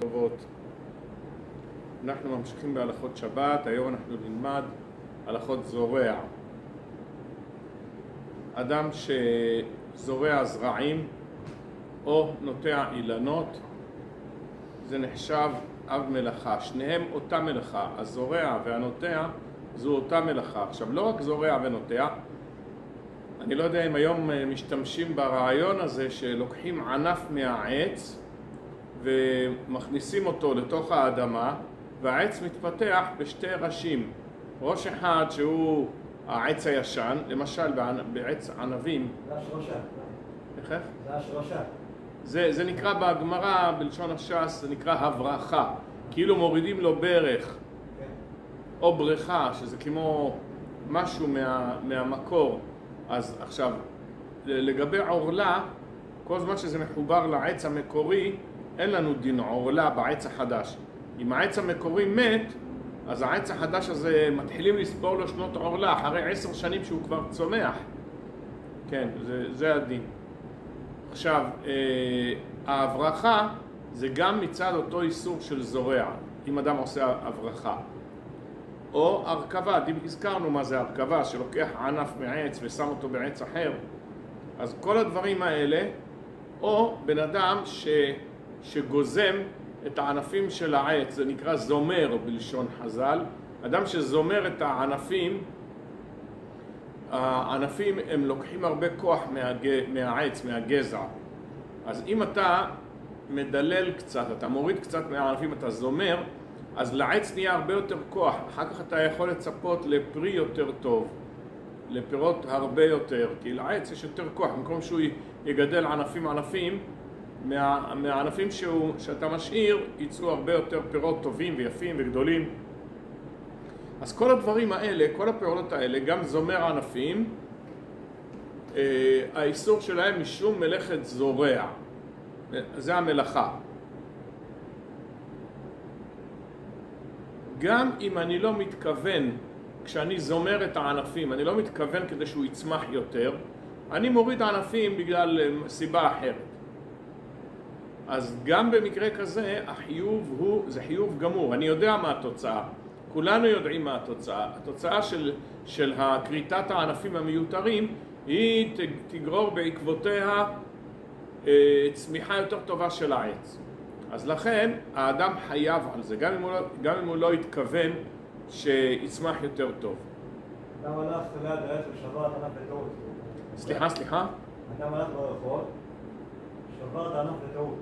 טובות. אנחנו ממשיכים בהלכות שבת. היום אנחנו נלמד הלכות זורע. אדם שזורע זרעים או נוטע אילנות, זה נחשב אב מלאכה. שניהם אותה מלאכה. הזורע והנוטע זו אותה מלאכה. עכשיו, לא רק זורע ונוטע, אני לא יודע אם היום משתמשים ברעיון הזה שלוקחים ענף מהעץ ומכניסים אותו לתוך האדמה, והעץ מתפתח בשתי ראשים. ראש אחד שהוא העץ הישן, למשל בעץ ענבים. זה השורשה. איך? זה השורשה. זה נקרא בגמרא, בלשון הש"ס, זה נקרא הברכה. כאילו מורידים לו ברך או בריכה, שזה כמו משהו מהמקור. אז עכשיו, לגבי עורלה, כל זמן שזה מחובר לעץ המקורי, אין לנו דין עורלה בעץ החדש. אם העץ המקורי מת, אז העץ החדש הזה מתחילים לספור לו שנות עורלה, אחרי 10 שנים שהוא כבר צומח. כן, זה הדין. עכשיו, ההברכה זה גם מצד אותו איסור של זורע, אם אדם עושה הברכה. או הרכבה, הזכרנו מה זה הרכבה, שלוקח ענף מעץ ושם אותו בעץ אחר. אז כל הדברים האלה, או בן אדם שגוזם את הענפים של העץ, זה נקרא זומר בלשון חז"ל. אדם שזומר את הענפים הם לוקחים הרבה כוח מהעץ, מהגזע. אז אם אתה מדלל קצת, אתה מוריד קצת מהענפים, אתה זומר, אז לעץ נהיה הרבה יותר כוח. אחר כך אתה יכול לצפות לפרי יותר טוב, לפירות הרבה יותר, כי לעץ יש יותר כוח. במקום שהוא יגדל ענפים, מהענפים שאתה משאיר יצאו הרבה יותר פירות טובים ויפים וגדולים. אז כל הדברים האלה, כל הפעולות האלה, גם זומר ענפים, האיסור שלהם משום מלאכת זורע. זה המלאכה. גם אם אני לא מתכוון, כשאני זומר את הענפים, אני לא מתכוון כדי שהוא יצמח יותר, אני מוריד ענפים בגלל סיבה אחרת. אז גם במקרה כזה, החיוב זה חיוב גמור. אני יודע מה התוצאה. כולנו יודעים מה התוצאה. התוצאה של כריתת הענפים המיותרים, היא תגרור בעקבותיה צמיחה יותר טובה של העץ. אז לכן, האדם חייב על זה, גם אם הוא לא התכוון שיצמח יותר טוב. אדם הלך ליד העץ ושבר את הענף בטעות. סליחה? אדם הלך ברחוב, שבר את הענף בטעות.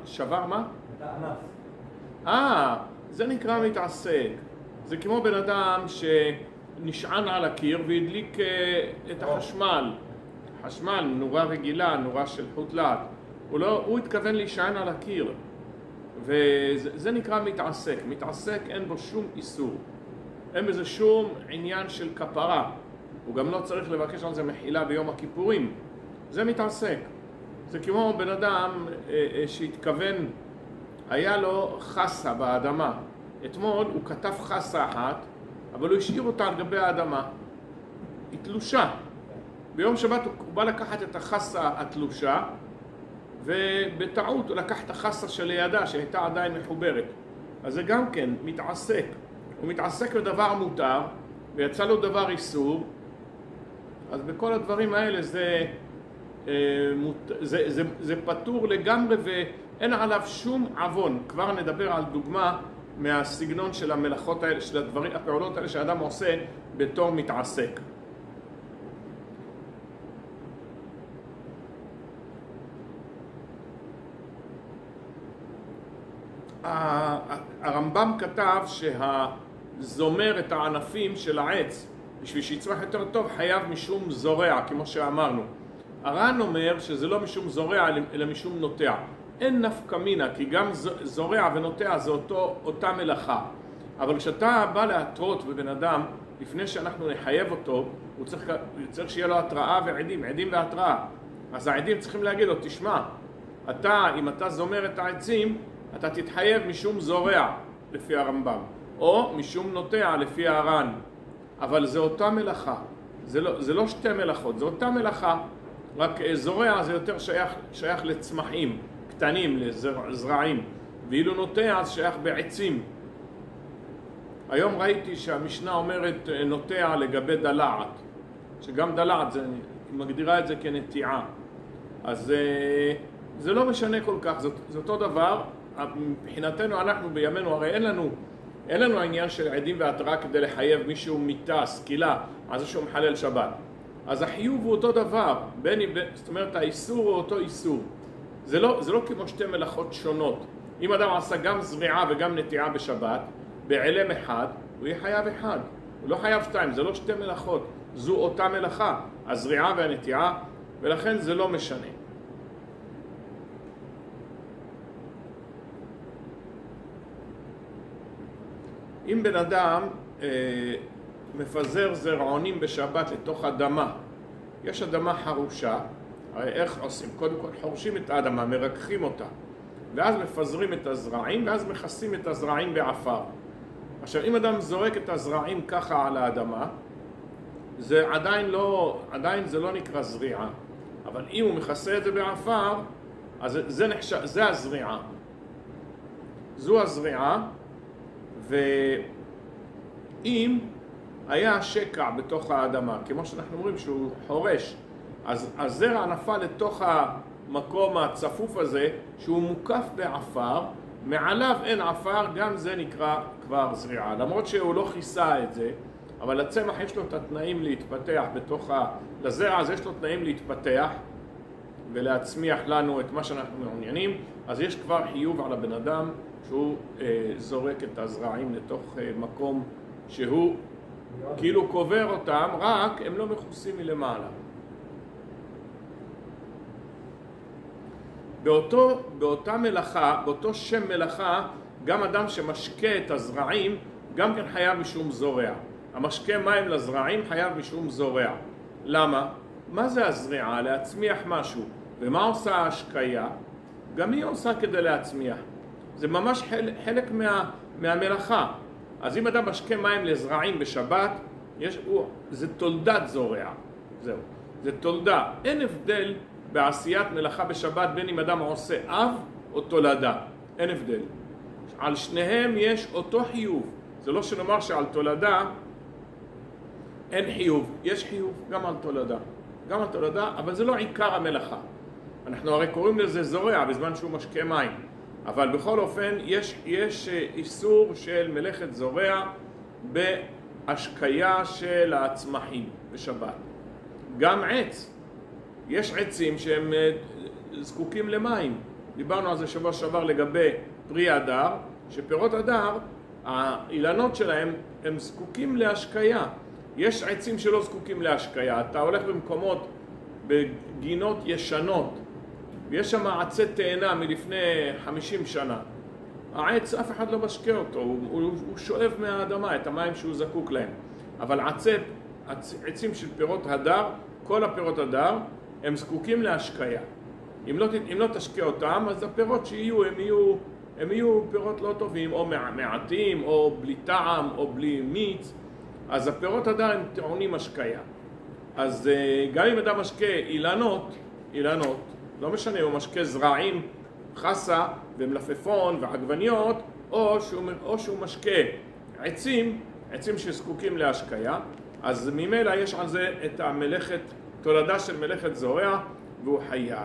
שבר מה? את הענף. זה נקרא מתעסק. זה כמו בן אדם שנשען על הקיר והדליק את החשמל. חשמל, נורה רגילה, נורה של חוט להט. הוא התכוון להישען על הקיר. וזה נקרא מתעסק. מתעסק אין בו שום איסור. אין בזה שום עניין של כפרה. הוא גם לא צריך לבקש על זה מחילה ביום הכיפורים. זה מתעסק. זה כמו בן אדם שהתכוון, היה לו חסה באדמה. אתמול הוא כתב חסה אחת, אבל הוא השאיר אותה על גבי האדמה. היא תלושה. ביום שבת הוא בא לקחת את החסה התלושה, ובטעות הוא לקח את החסה שלידה, שהייתה עדיין מחוברת. אז זה גם כן מתעסק. הוא מתעסק בדבר מותר, ויצא לו דבר איסור. אז בכל הדברים האלה זה פטור לגמרי ואין עליו שום עוון. כבר נדבר על דוגמה מהסגנון של המלאכות האלה, של הפעולות האלה שאדם עושה בתור מתעסק. הרמב"ם כתב שהזומר את הענפים של העץ בשביל שיצמח יותר טוב חייב משום זורע, כמו שאמרנו. הר"ן אומר שזה לא משום זורע אלא משום נוטע. אין נפקא מינה, כי גם זורע ונוטע זה אותה מלאכה. אבל כשאתה בא להתרות בבן אדם, לפני שאנחנו נחייב אותו, הוא צריך שיהיה לו התראה ועדים, עדים והתראה. אז העדים צריכים להגיד לו, תשמע, אם אתה זומר את העצים, אתה תתחייב משום זורע לפי הרמב"ם, או משום נוטע לפי הר"ן. אבל זה אותה מלאכה. זה לא שתי מלאכות, זה אותה מלאכה. רק זורע זה יותר שייך לצמחים. קטנים, לזרעים, ואילו נוטע אז שייך בעצים. היום ראיתי שהמשנה אומרת נוטע לגבי דלעת, שגם דלעת היא מגדירה את זה כנטיעה. אז זה לא משנה כל כך, זה אותו דבר. מבחינתנו אנחנו בימינו, הרי אין לנו העניין של עדים והתרה כדי לחייב מישהו מיתה, סקילה, על זה שהוא מחלל שבת. אז החיוב הוא אותו דבר, זאת אומרת האיסור הוא אותו איסור. זה לא כמו שתי מלאכות שונות. אם אדם עשה גם זריעה וגם נטיעה בשבת, בעלם אחד, הוא יהיה חייב אחד. הוא לא חייב שתיים, זה לא שתי מלאכות. זו אותה מלאכה, הזריעה והנטיעה, ולכן זה לא משנה. אם בן אדם מפזר זרעונים בשבת לתוך אדמה, יש אדמה חרושה, הרי איך עושים? קודם כל חורשים את האדמה, מרככים אותה, ואז מפזרים את הזרעים, ואז מכסים את הזרעים בעפר. עכשיו, אם אדם זורק את הזרעים ככה על האדמה, זה עדיין זה לא נקרא זריעה, אבל אם הוא מכסה את זה בעפר, אז זה הזריעה. זו הזריעה, ואם היה שקע בתוך האדמה, כמו שאנחנו אומרים שהוא חורש, אז הזרע נפל לתוך המקום הצפוף הזה, שהוא מוקף בעפר, מעליו אין עפר, גם זה נקרא כבר זריעה. למרות שהוא לא כיסה את זה, אבל לצמח יש לו את התנאים להתפתח לזרע הזה יש לו תנאים להתפתח ולהצמיח לנו את מה שאנחנו מעוניינים, אז יש כבר חיוב על הבן אדם שהוא זורק את הזרעים לתוך מקום שהוא כאילו קובר אותם, רק הם לא מכוסים מלמעלה. באותה מלאכה, באותו שם מלאכה, גם אדם שמשקה את הזרעים, גם כן חייב משום זורע. המשקה מים לזרעים חייב משום זורע. למה? מה זה הזריעה? להצמיח משהו. ומה עושה ההשקיה? גם היא עושה כדי להצמיח. זה ממש חלק מהמלאכה. אז אם אדם משקה מים לזרעים בשבת, זה תולדת זורע. זהו. זה תולדה. אין הבדל בעשיית מלאכה בשבת בין אם אדם עושה אב או תולדה. אין הבדל. על שניהם יש אותו חיוב. זה לא שנאמר שעל תולדה אין חיוב. יש חיוב גם על תולדה. גם על תולדה, אבל זה לא עיקר המלאכה. אנחנו הרי קוראים לזה זורע בזמן שהוא משקה מים. אבל בכל אופן יש איסור של מלאכת זורע בהשקיה של הצמחים בשבת. גם עץ. יש עצים שהם זקוקים למים. דיברנו על זה שבוע שעבר לגבי פרי הדר, שפירות הדר, האילנות שלהם הם זקוקים להשקיה. יש עצים שלא זקוקים להשקיה. אתה הולך במקומות, בגינות ישנות, ויש שם עצי תאנה מלפני 50 שנה. העץ, אף אחד לא משקה אותו, הוא שואב מהאדמה את המים שהוא זקוק להם. אבל עצים של פירות הדר, כל הפירות הדר, הם זקוקים להשקיה. אם לא תשקה אותם, אז הפירות שיהיו, הם יהיו פירות לא טובים, או מעטים, או בלי טעם, או בלי מיץ. אז הפירות הדר הם טעונים השקיה. אז גם אם אדם משקה אילנות, לא משנה, הוא משקה זרעים, חסה ומלפפון ועגבניות, או שהוא משקה עצים שזקוקים להשקיה, אז ממילא יש על זה את תולדה של מלאכת זורע, והוא חייב.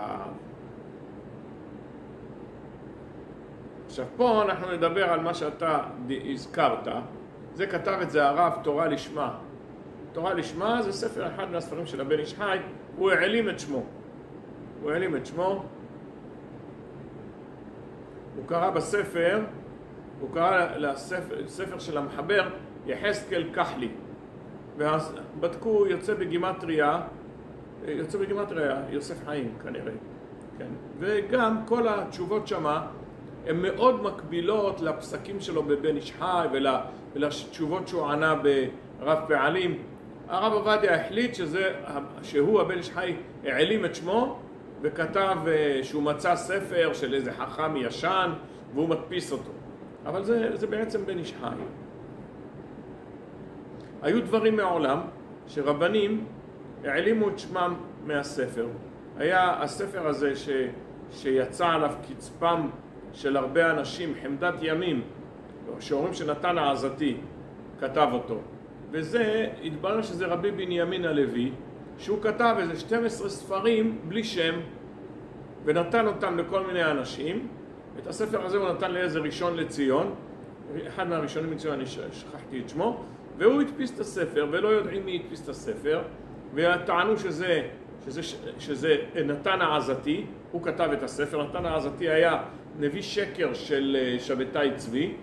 עכשיו פה אנחנו נדבר על מה שאתה הזכרת. זה כתב את זה הרב תורה לשמה. תורה לשמה זה ספר אחד מהספרים של הבן איש חי, הוא העלים את שמו. הוא קרא בספר, הוא קרא לספר של המחבר יחזקאל כחלי. ובדקו, יוצא בגימטריה יוסף חיים כנראה. כן. וגם כל התשובות שמה הן מאוד מקבילות לפסקים שלו בבן איש חי ולתשובות שהוא ענה ברב פעלים. הרב עובדיה החליט שהוא הבן איש חי העלים את שמו וכתב שהוא מצא ספר של איזה חכם ישן והוא מדפיס אותו. אבל זה בעצם בן איש חי. היו דברים מעולם שרבנים העלימו את שמם מהספר. היה הספר הזה שיצא עליו קצפם של הרבה אנשים, חמדת ימים, שאומרים שנתן העזתי כתב אותו. וזה, התברר שזה רבי בנימין הלוי, שהוא כתב איזה 12 ספרים בלי שם, ונתן אותם לכל מיני אנשים. את הספר הזה הוא נתן לאיזה ראשון לציון, אחד מהראשונים לציון, אני שכחתי את שמו, והוא הדפיס את הספר, ולא יודעים מי הדפיס את הספר, וטענו שזה נתן העזתי, הוא כתב את הספר. נתן העזתי היה נביא שקר של שבתאי צבי,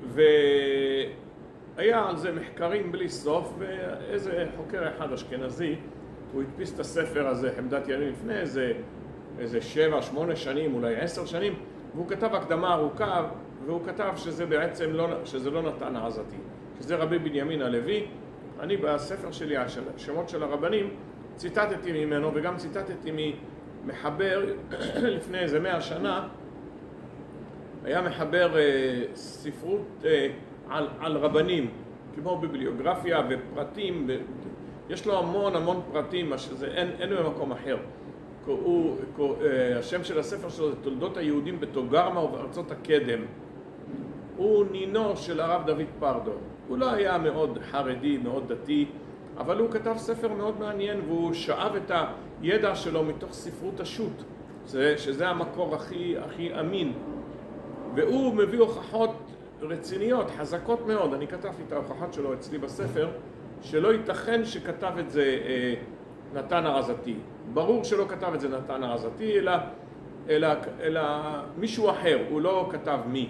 והיה על זה מחקרים בלי סוף, ואיזה חוקר אחד אשכנזי, הוא הדפיס את הספר הזה, חמדת ימים, לפני איזה 7-8 שנים, אולי 10 שנים, והוא כתב הקדמה ארוכה, והוא כתב שזה בעצם שזה לא נתן העזתי, שזה רבי בנימין הלוי. אני בספר שלי, השמות של הרבנים, ציטטתי ממנו, וגם ציטטתי ממחבר לפני איזה 100 שנה, היה מחבר ספרות על רבנים, כמו ביבליוגרפיה ופרטים, יש לו המון פרטים, אין במקום אחר. השם של הספר שלו זה תולדות היהודים בתוגרמה ובארצות הקדם. הוא נינו של הרב דוד פרדו. הוא לא היה מאוד חרדי, מאוד דתי, אבל הוא כתב ספר מאוד מעניין, והוא שאב את הידע שלו מתוך ספרות השו"ת, שזה המקור הכי אמין. והוא מביא הוכחות רציניות, חזקות מאוד. אני כתבתי את ההוכחות שלו אצלי בספר, שלא ייתכן שכתב את זה נתן העזתי. ברור שלא כתב את זה נתן העזתי, אלא מישהו אחר. הוא לא כתב מי,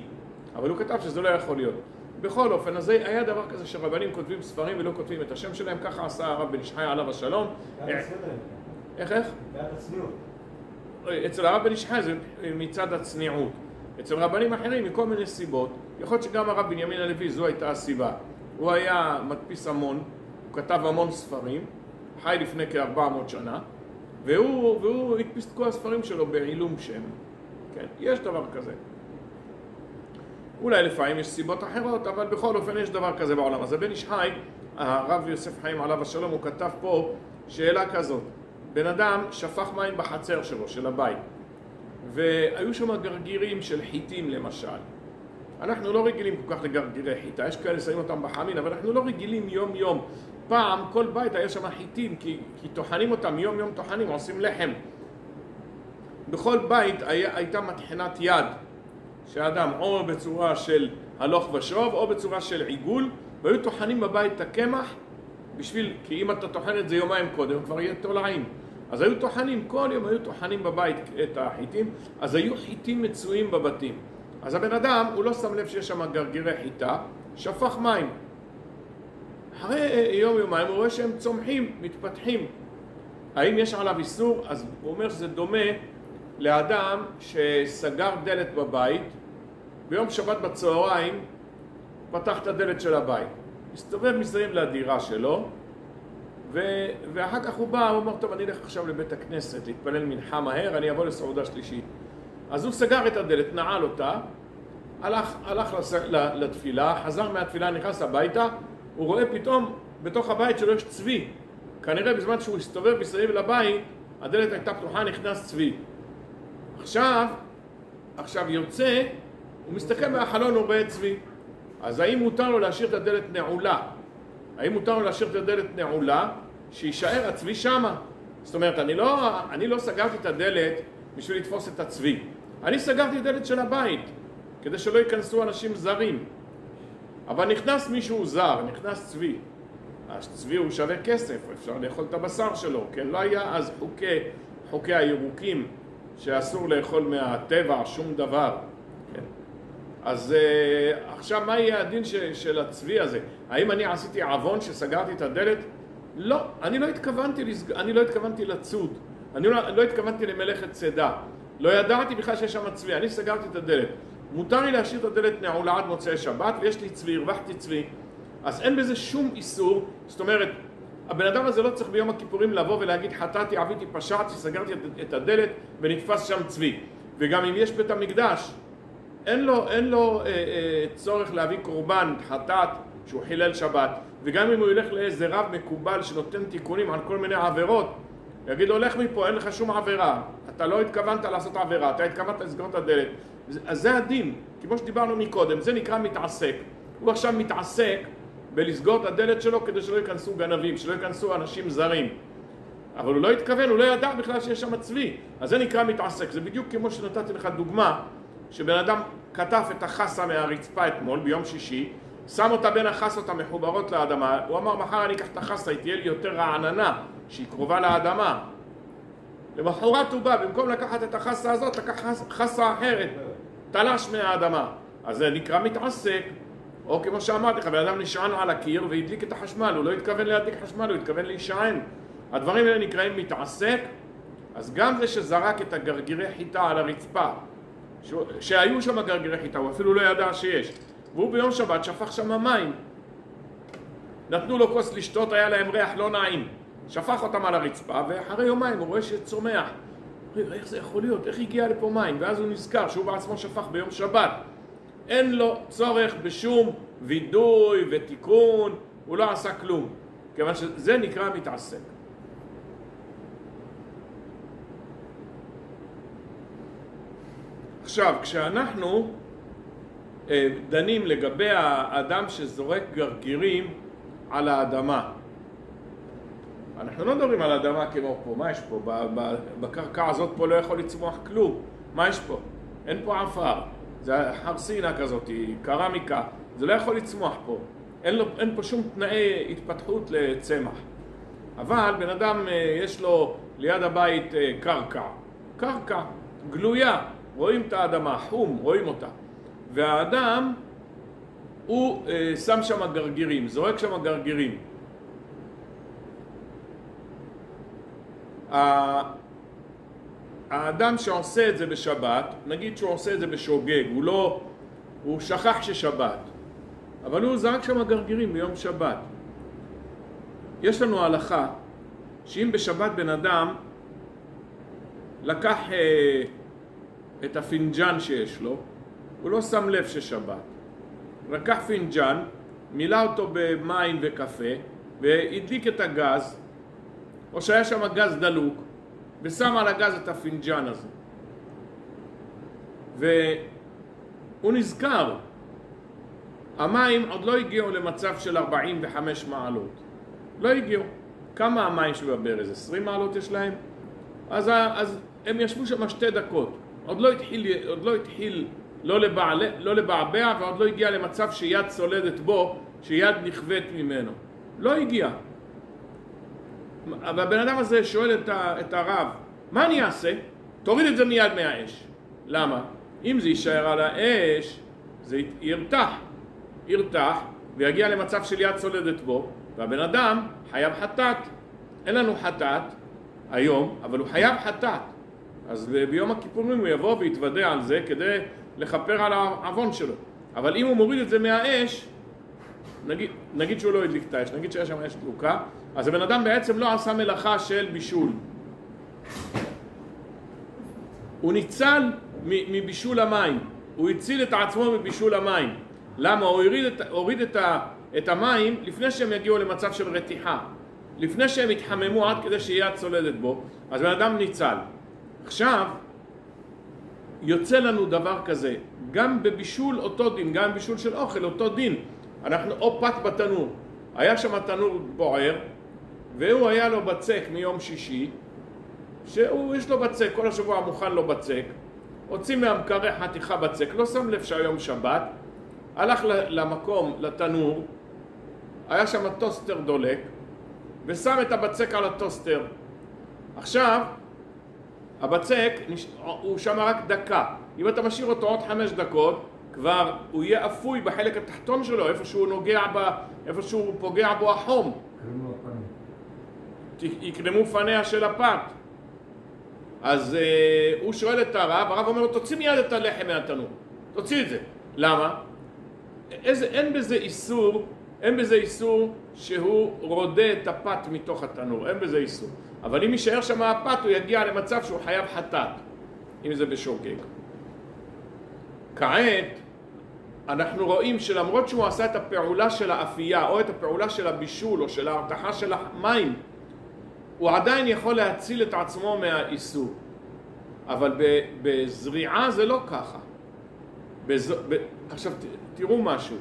אבל הוא כתב שזה לא יכול להיות. בכל אופן, אז היה דבר כזה שרבנים כותבים ספרים ולא כותבים את השם שלהם, ככה עשה הרב בן איש חי עליו השלום. איך? בעד הצניעות. אצל הרב בן איש חי זה מצד הצניעות. אצל רבנים אחרים מכל מיני סיבות, יכול להיות שגם הרב בנימין הלוי זו הייתה הסיבה. הוא היה מדפיס המון, הוא כתב המון ספרים, חי לפני כ-400 שנה, והוא הדפיס את כל הספרים שלו בעילום שם. כן, יש דבר כזה. אולי לפעמים יש סיבות אחרות, אבל בכל אופן יש דבר כזה בעולם. אז בן איש חי, הרב יוסף חיים עליו השלום, הוא כתב פה שאלה כזאת. בן אדם שפך מים בחצר שלו, של הבית, והיו שם גרגירים של חיטים למשל. אנחנו לא רגילים כל כך לגרגירי חיטה, יש כאלה שמים אותם בחמין, אבל אנחנו לא רגילים יום יום. פעם כל בית היה שם חיטים, כי טוחנים אותם, יום יום טוחנים, עושים לחם. בכל בית הייתה מטחנת יד, שהאדם או בצורה של הלוך ושוב, או בצורה של עיגול, והיו טוחנים בבית את הקמח, כי אם אתה טוחן את זה יומיים קודם, כבר יהיה תולעים. אז היו טוחנים, כל יום היו טוחנים בבית את החיטים, אז היו חיטים מצויים בבתים. אז הבן אדם, הוא לא שם לב שיש שם גרגירי חיטה, שפך מים. אחרי יום-יומיים הוא רואה שהם צומחים, מתפתחים. האם יש עליו איסור? אז הוא אומר שזה דומה לאדם שסגר דלת בבית, ביום שבת בצהריים פתח את הדלת של הבית. מסתובב מסביב לדירה שלו, ואחר כך הוא בא, הוא אומר, טוב, אני אלך עכשיו לבית הכנסת, להתפלל מנחה מהר, אני אבוא לסעודה שלישית. אז הוא סגר את הדלת, נעל אותה, הלך לתפילה, חזר מהתפילה, נכנס הביתה, הוא רואה פתאום בתוך הבית שלו יש צבי. כנראה בזמן שהוא הסתובב מסביב לבית, הדלת הייתה פתוחה, נכנס צבי. עכשיו יוצא, הוא מסתכל מהחלון, הוא רואה צבי. אז האם מותר לו להשאיר את הדלת נעולה? האם מותר לו להשאיר את הדלת נעולה, שישאר הצבי שמה? זאת אומרת, אני לא סגרתי את הדלת בשביל לתפוס את הצבי. אני סגרתי את הדלת של הבית, כדי שלא ייכנסו אנשים זרים. אבל נכנס מישהו זר, נכנס צבי. הצבי הוא שווה כסף, אפשר לאכול את הבשר שלו, כן? לא היה אז חוקי הירוקים, שאסור לאכול מהטבע שום דבר. כן? אז עכשיו מה יהיה הדין של הצבי הזה? האם אני עשיתי עוון שסגרתי את הדלת? לא, אני לא התכוונתי לצוד, אני לא התכוונתי למלאכת צידה. לא ידעתי בכלל שיש שם צבי, אני סגרתי את הדלת. מותר לי להשאיר את הדלת נעולה עד מוצאי שבת, ויש לי צבי, הרווחתי צבי. אז אין בזה שום איסור. זאת אומרת, הבן אדם הזה לא צריך ביום הכיפורים לבוא ולהגיד חטאתי, עביתי, פשעתי, סגרתי את הדלת ונתפס שם צבי. וגם אם יש בית המקדש, אין לו צורך להביא קורבן חטאת שהוא חילל שבת. וגם אם הוא ילך לאיזה רב מקובל שנותן תיקונים על כל מיני עבירות, יגיד, הולך מפה, אין לך שום עבירה. אתה לא התכוונת לעשות עבירה, אתה התכוונת לסגור את הדלת. אז זה הדין, כמו שדיברנו מקודם, זה נקרא מתעסק. הוא עכשיו מתעסק בלסגור את הדלת שלו כדי שלא ייכנסו גנבים, שלא ייכנסו אנשים זרים. אבל הוא לא התכוון, הוא לא ידע בכלל שיש שם צבי. אז זה נקרא מתעסק. זה בדיוק כמו שנתתי לך דוגמה, שבן אדם כתב את החסה מהרצפה אתמול, ביום שישי, שם אותה בין החסות המחוברות לאדמה, הוא אמר, מחר אני אקח את החסה, היא תהיה לי יותר רעננה, שהיא קרובה לאדמה. למחרת הוא בא, במקום לקחת את החסה הזאת, לקח חסה אחרת, תלש מהאדמה. אז זה נקרא מתעסק. או כמו שאמרתי לך, בן אדם נשען על הקיר והדליק את החשמל, הוא לא התכוון להדליק חשמל, הוא התכוון להישען. הדברים האלה נקראים מתעסק. אז גם זה שזרק את הגרגירי חיטה על הרצפה, שהיו שם גרגירי חיטה, הוא אפילו לא ידע שיש, והוא ביום שבת שפך שם מים. נתנו לו כוס לשתות, היה להם ריח לא נעים. שפך אותם על הרצפה, ואחרי יומיים הוא רואה שצומח. איך זה יכול להיות? איך הגיע לפה מים? ואז הוא נזכר שהוא בעצמו שפך ביום שבת. אין לו צורך בשום וידוי ותיקון, הוא לא עשה כלום. כיוון שזה נקרא מתעסק. עכשיו, כשאנחנו דנים לגבי האדם שזורק גרגירים על האדמה, אנחנו לא מדברים על האדמה כמו פה, מה יש פה? בקרקע הזאת פה לא יכול לצמוח כלום. מה יש פה? אין פה עפר. זה חרסינה כזאת, קרמיקה. זה לא יכול לצמוח פה. אין פה שום תנאי התפתחות לצמח. אבל בן אדם יש לו ליד הבית קרקע גלויה. רואים את האדמה, חום, רואים אותה. והאדם הוא שם שם גרגירים, זורק שם גרגירים. האדם שעושה את זה בשבת, נגיד שהוא עושה את זה בשוגג, הוא שכח ששבת, אבל הוא זרק שם גרגירים ביום שבת. יש לנו הלכה שאם בשבת בן אדם לקח את הפינג'ן שיש לו, הוא לא שם לב ששבת. לקח פינג'ן, מילא אותו במים וקפה, והדליק את הגז, או שהיה שם גז דלוק, ושם על הגז את הפינג'ן הזה. והוא נזכר, המים עוד לא הגיעו למצב של 45 מעלות. לא הגיעו. כמה המים שבברז? 20 מעלות יש להם? אז הם ישבו שם 2 דקות. עוד לא התחיל לא לבעבע, ועוד לא הגיע למצב שיד צולדת בו, שיד נכווית ממנו. לא הגיע. והבן אדם הזה שואל את הרב, מה אני אעשה? תוריד את זה מיד מהאש. למה? אם זה יישאר על האש, זה ירתח, ויגיע למצב של יד צולדת בו, והבן אדם חייב חטאת. אין לנו חטאת היום, אבל הוא חייב חטאת. אז ביום הכיפורים הוא יבוא ויתוודע על זה כדי לכפר על העוון שלו. אבל אם הוא מוריד את זה מהאש, נגיד שהוא לא הדליק את האש, נגיד שיש שם אש דלוקה, אז הבן אדם בעצם לא עשה מלאכה של בישול. הוא ניצל מבישול המים, הוא הציל את עצמו מבישול המים. למה? הוא הוריד את המים לפני שהם יגיעו למצב של רתיחה, לפני שהם התחממו עד כדי שיד צולדת בו, אז בן אדם ניצל. עכשיו יוצא לנו דבר כזה, גם בבישול אותו דין, גם בבישול של אוכל אותו דין. אנחנו או פת בתנור, היה שם תנור בוער, והוא היה לו בצק מיום שישי, יש לו בצק, כל השבוע מוכן לו בצק, הוציא מהמקרר חתיכה בצק, לא שם לב שהיום שבת, הלך למקום, לתנור, היה שם טוסטר דולק, ושם את הבצק על הטוסטר. עכשיו, הבצק, הוא שם רק דקה. אם אתה משאיר אותו עוד 5 דקות, כבר הוא יהיה אפוי בחלק התחתון שלו, איפה שהוא פוגע בו החום. יקרמו פניה של הפת. אז הוא שואל את הרב אומר לו, תוציא מיד את הלחם מהתנור. תוציא את זה. למה? אין בזה איסור שהוא רודה את הפת מתוך התנור. אין בזה איסור. אבל אם יישאר שם הפת, הוא יגיע למצב שהוא חייב חטאת, אם זה בשוגג. כעת, אנחנו רואים שלמרות שהוא עשה את הפעולה של האפייה, או את הפעולה של הבישול, או של ההרתחה של המים, הוא עדיין יכול להציל את עצמו מהאיסור. אבל בזריעה זה לא ככה. עכשיו תראו משהו.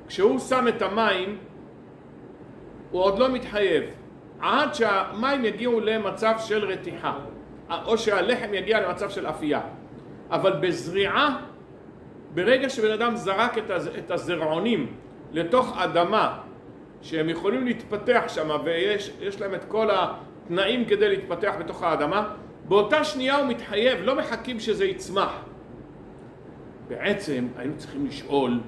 כשהוא שם את המים, הוא עוד לא מתחייב. עד שהמים יגיעו למצב של רתיחה. או שהלחם יגיע למצב של אפייה. אבל בזריעה, ברגע שבן אדם זרק את הזרעונים לתוך אדמה, שהם יכולים להתפתח שם ויש להם את כל התנאים כדי להתפתח בתוך האדמה, באותה שנייה הוא מתחייב, לא מחכים שזה יצמח. בעצם היינו צריכים לשאול,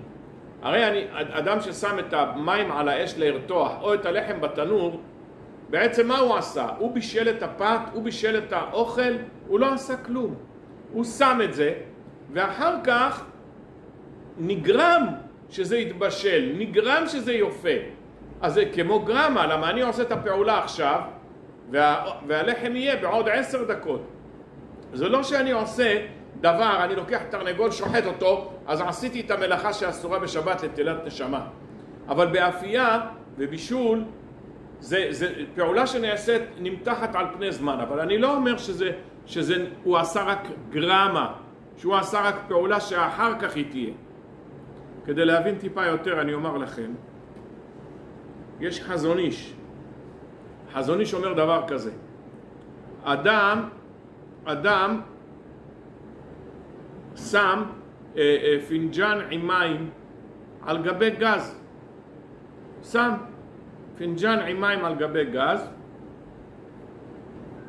הרי אדם ששם את המים על האש להרתוח או את הלחם בתנור, בעצם מה הוא עשה? הוא בישל את הפת, הוא בישל את האוכל, הוא לא עשה כלום. הוא שם את זה, ואחר כך נגרם שזה יתבשל, נגרם שזה יופה. אז זה כמו גרמה, למה אני עושה את הפעולה עכשיו, והלחם יהיה בעוד 10 דקות. זה לא שאני עושה דבר, אני לוקח תרנגול, שוחט אותו, אז עשיתי את המלאכה שאסורה בשבת לטילת נשמה. אבל באפייה ובישול, זה פעולה שנעשית נמתחת על פני זמן, אבל אני לא אומר שהוא עשה רק גרמה, שהוא עשה רק פעולה שאחר כך היא תהיה. כדי להבין טיפה יותר אני אומר לכם, יש חזון איש. חזון איש אומר דבר כזה, אדם שם פינג'אן עם מים על גבי גז, שם פינג'אן עם מים על גבי גז,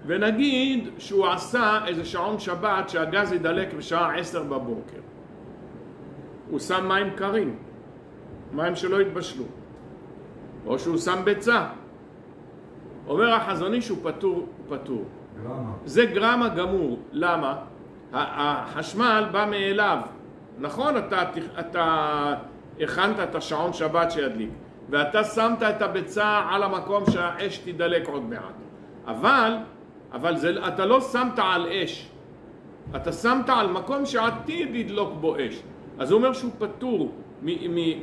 ונגיד שהוא עשה איזה שעון שבת שהגז ידלק בשעה 10 בבוקר. הוא שם מים קרים, מים שלא התבשלו, או שהוא שם ביצה. אומר החזון איש שהוא פטור. גרמה. זה גרמה גמור. למה? החשמל בא מאליו. נכון, אתה הכנת את השעון שבת שידליק, ואתה שמת את הביצה על המקום שהאש תדלק עוד מעט. אבל אתה לא שמת על אש. אתה שמת על מקום שעתיד ידלוק בו אש. אז הוא אומר שהוא פטור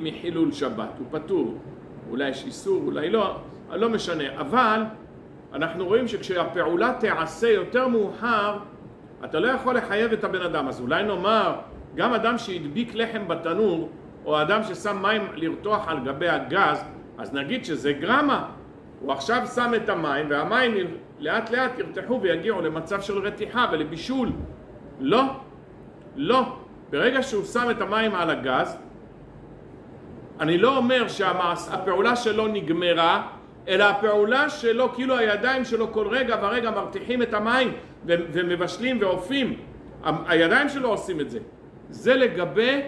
מחילול שבת. הוא פטור. אולי יש איסור, אולי לא משנה. אבל אנחנו רואים שכשהפעולה תעשה יותר מאוחר, אתה לא יכול לחייב את הבן אדם. אז אולי נאמר, גם אדם שהדביק לחם בתנור, או אדם ששם מים לרתוח על גבי הגז, אז נגיד שזה גרמה. הוא עכשיו שם את המים, והמים לאט לאט ירתחו ויגיעו למצב של רתיחה ולבישול. לא. ברגע שהוא שם את המים על הגז, אני לא אומר שהפעולה שלו נגמרה, אלא הפעולה שלו, כאילו הידיים שלו כל רגע ורגע מרתיחים את המים ומבשלים ואופים. הידיים שלו עושים את זה. זה לגבי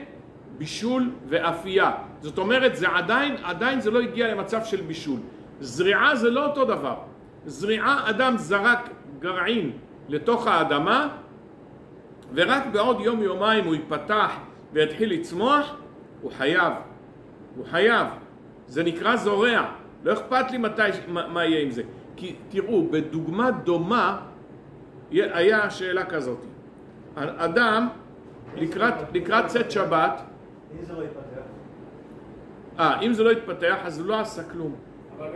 בישול ואפייה. זאת אומרת, זה עדיין זה לא הגיע למצב של בישול. זריעה זה לא אותו דבר. זריעה, אדם זרק גרעין לתוך האדמה, ורק בעוד יום-יומיים הוא ייפתח ויתחיל לצמוח, הוא חייב. זה נקרא זורע. לא אכפת לי מה יהיה עם זה. כי תראו, בדוגמה דומה היה שאלה כזאת. אדם לקראת צאת שבת, אם זה לא יתפתח? אם זה לא יתפתח, אז הוא לא עשה כלום. אבל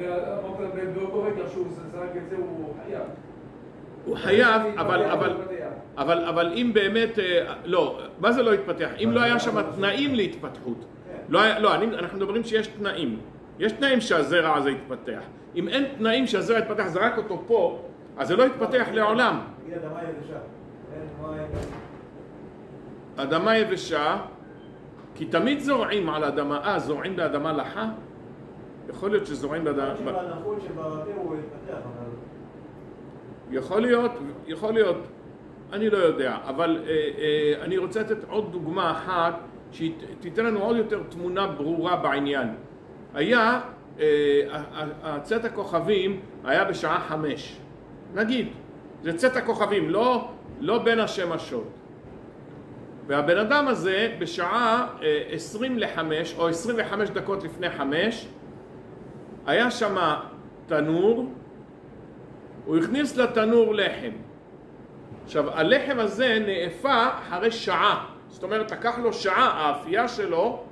באותו רגע שהוא זרק את זה, הוא חייב. הוא חייב, אבל אם באמת, לא, מה זה לא יתפתח? אם לא היה שם תנאים להתפתחות. לא, אנחנו מדברים שיש תנאים. יש תנאים שהזרע הזה יתפתח. אם אין תנאים שהזרע יתפתח, זרק אותו פה, אז זה לא יתפתח לעולם. תגיד אדמה יבשה. אדמה יבשה, כי תמיד זורעים על אדמה, זורעים באדמה לחה? יכול להיות שזורעים באדמה... הנחות שבאוויר הוא יתפתח, אבל... יכול להיות, אני לא יודע, אבל אני רוצה לתת עוד דוגמה אחת שתיתן לנו עוד יותר תמונה ברורה בעניין. היה, צאת הכוכבים היה בשעה 5, נגיד, זה צאת הכוכבים, לא בין השמשות. והבן אדם הזה בשעה 20:05 או 25 דקות לפני 5, היה שם תנור, הוא הכניס לתנור לחם. עכשיו, הלחם הזה נאפה אחרי שעה. זאת אומרת, לקח לו שעה, האפייה שלו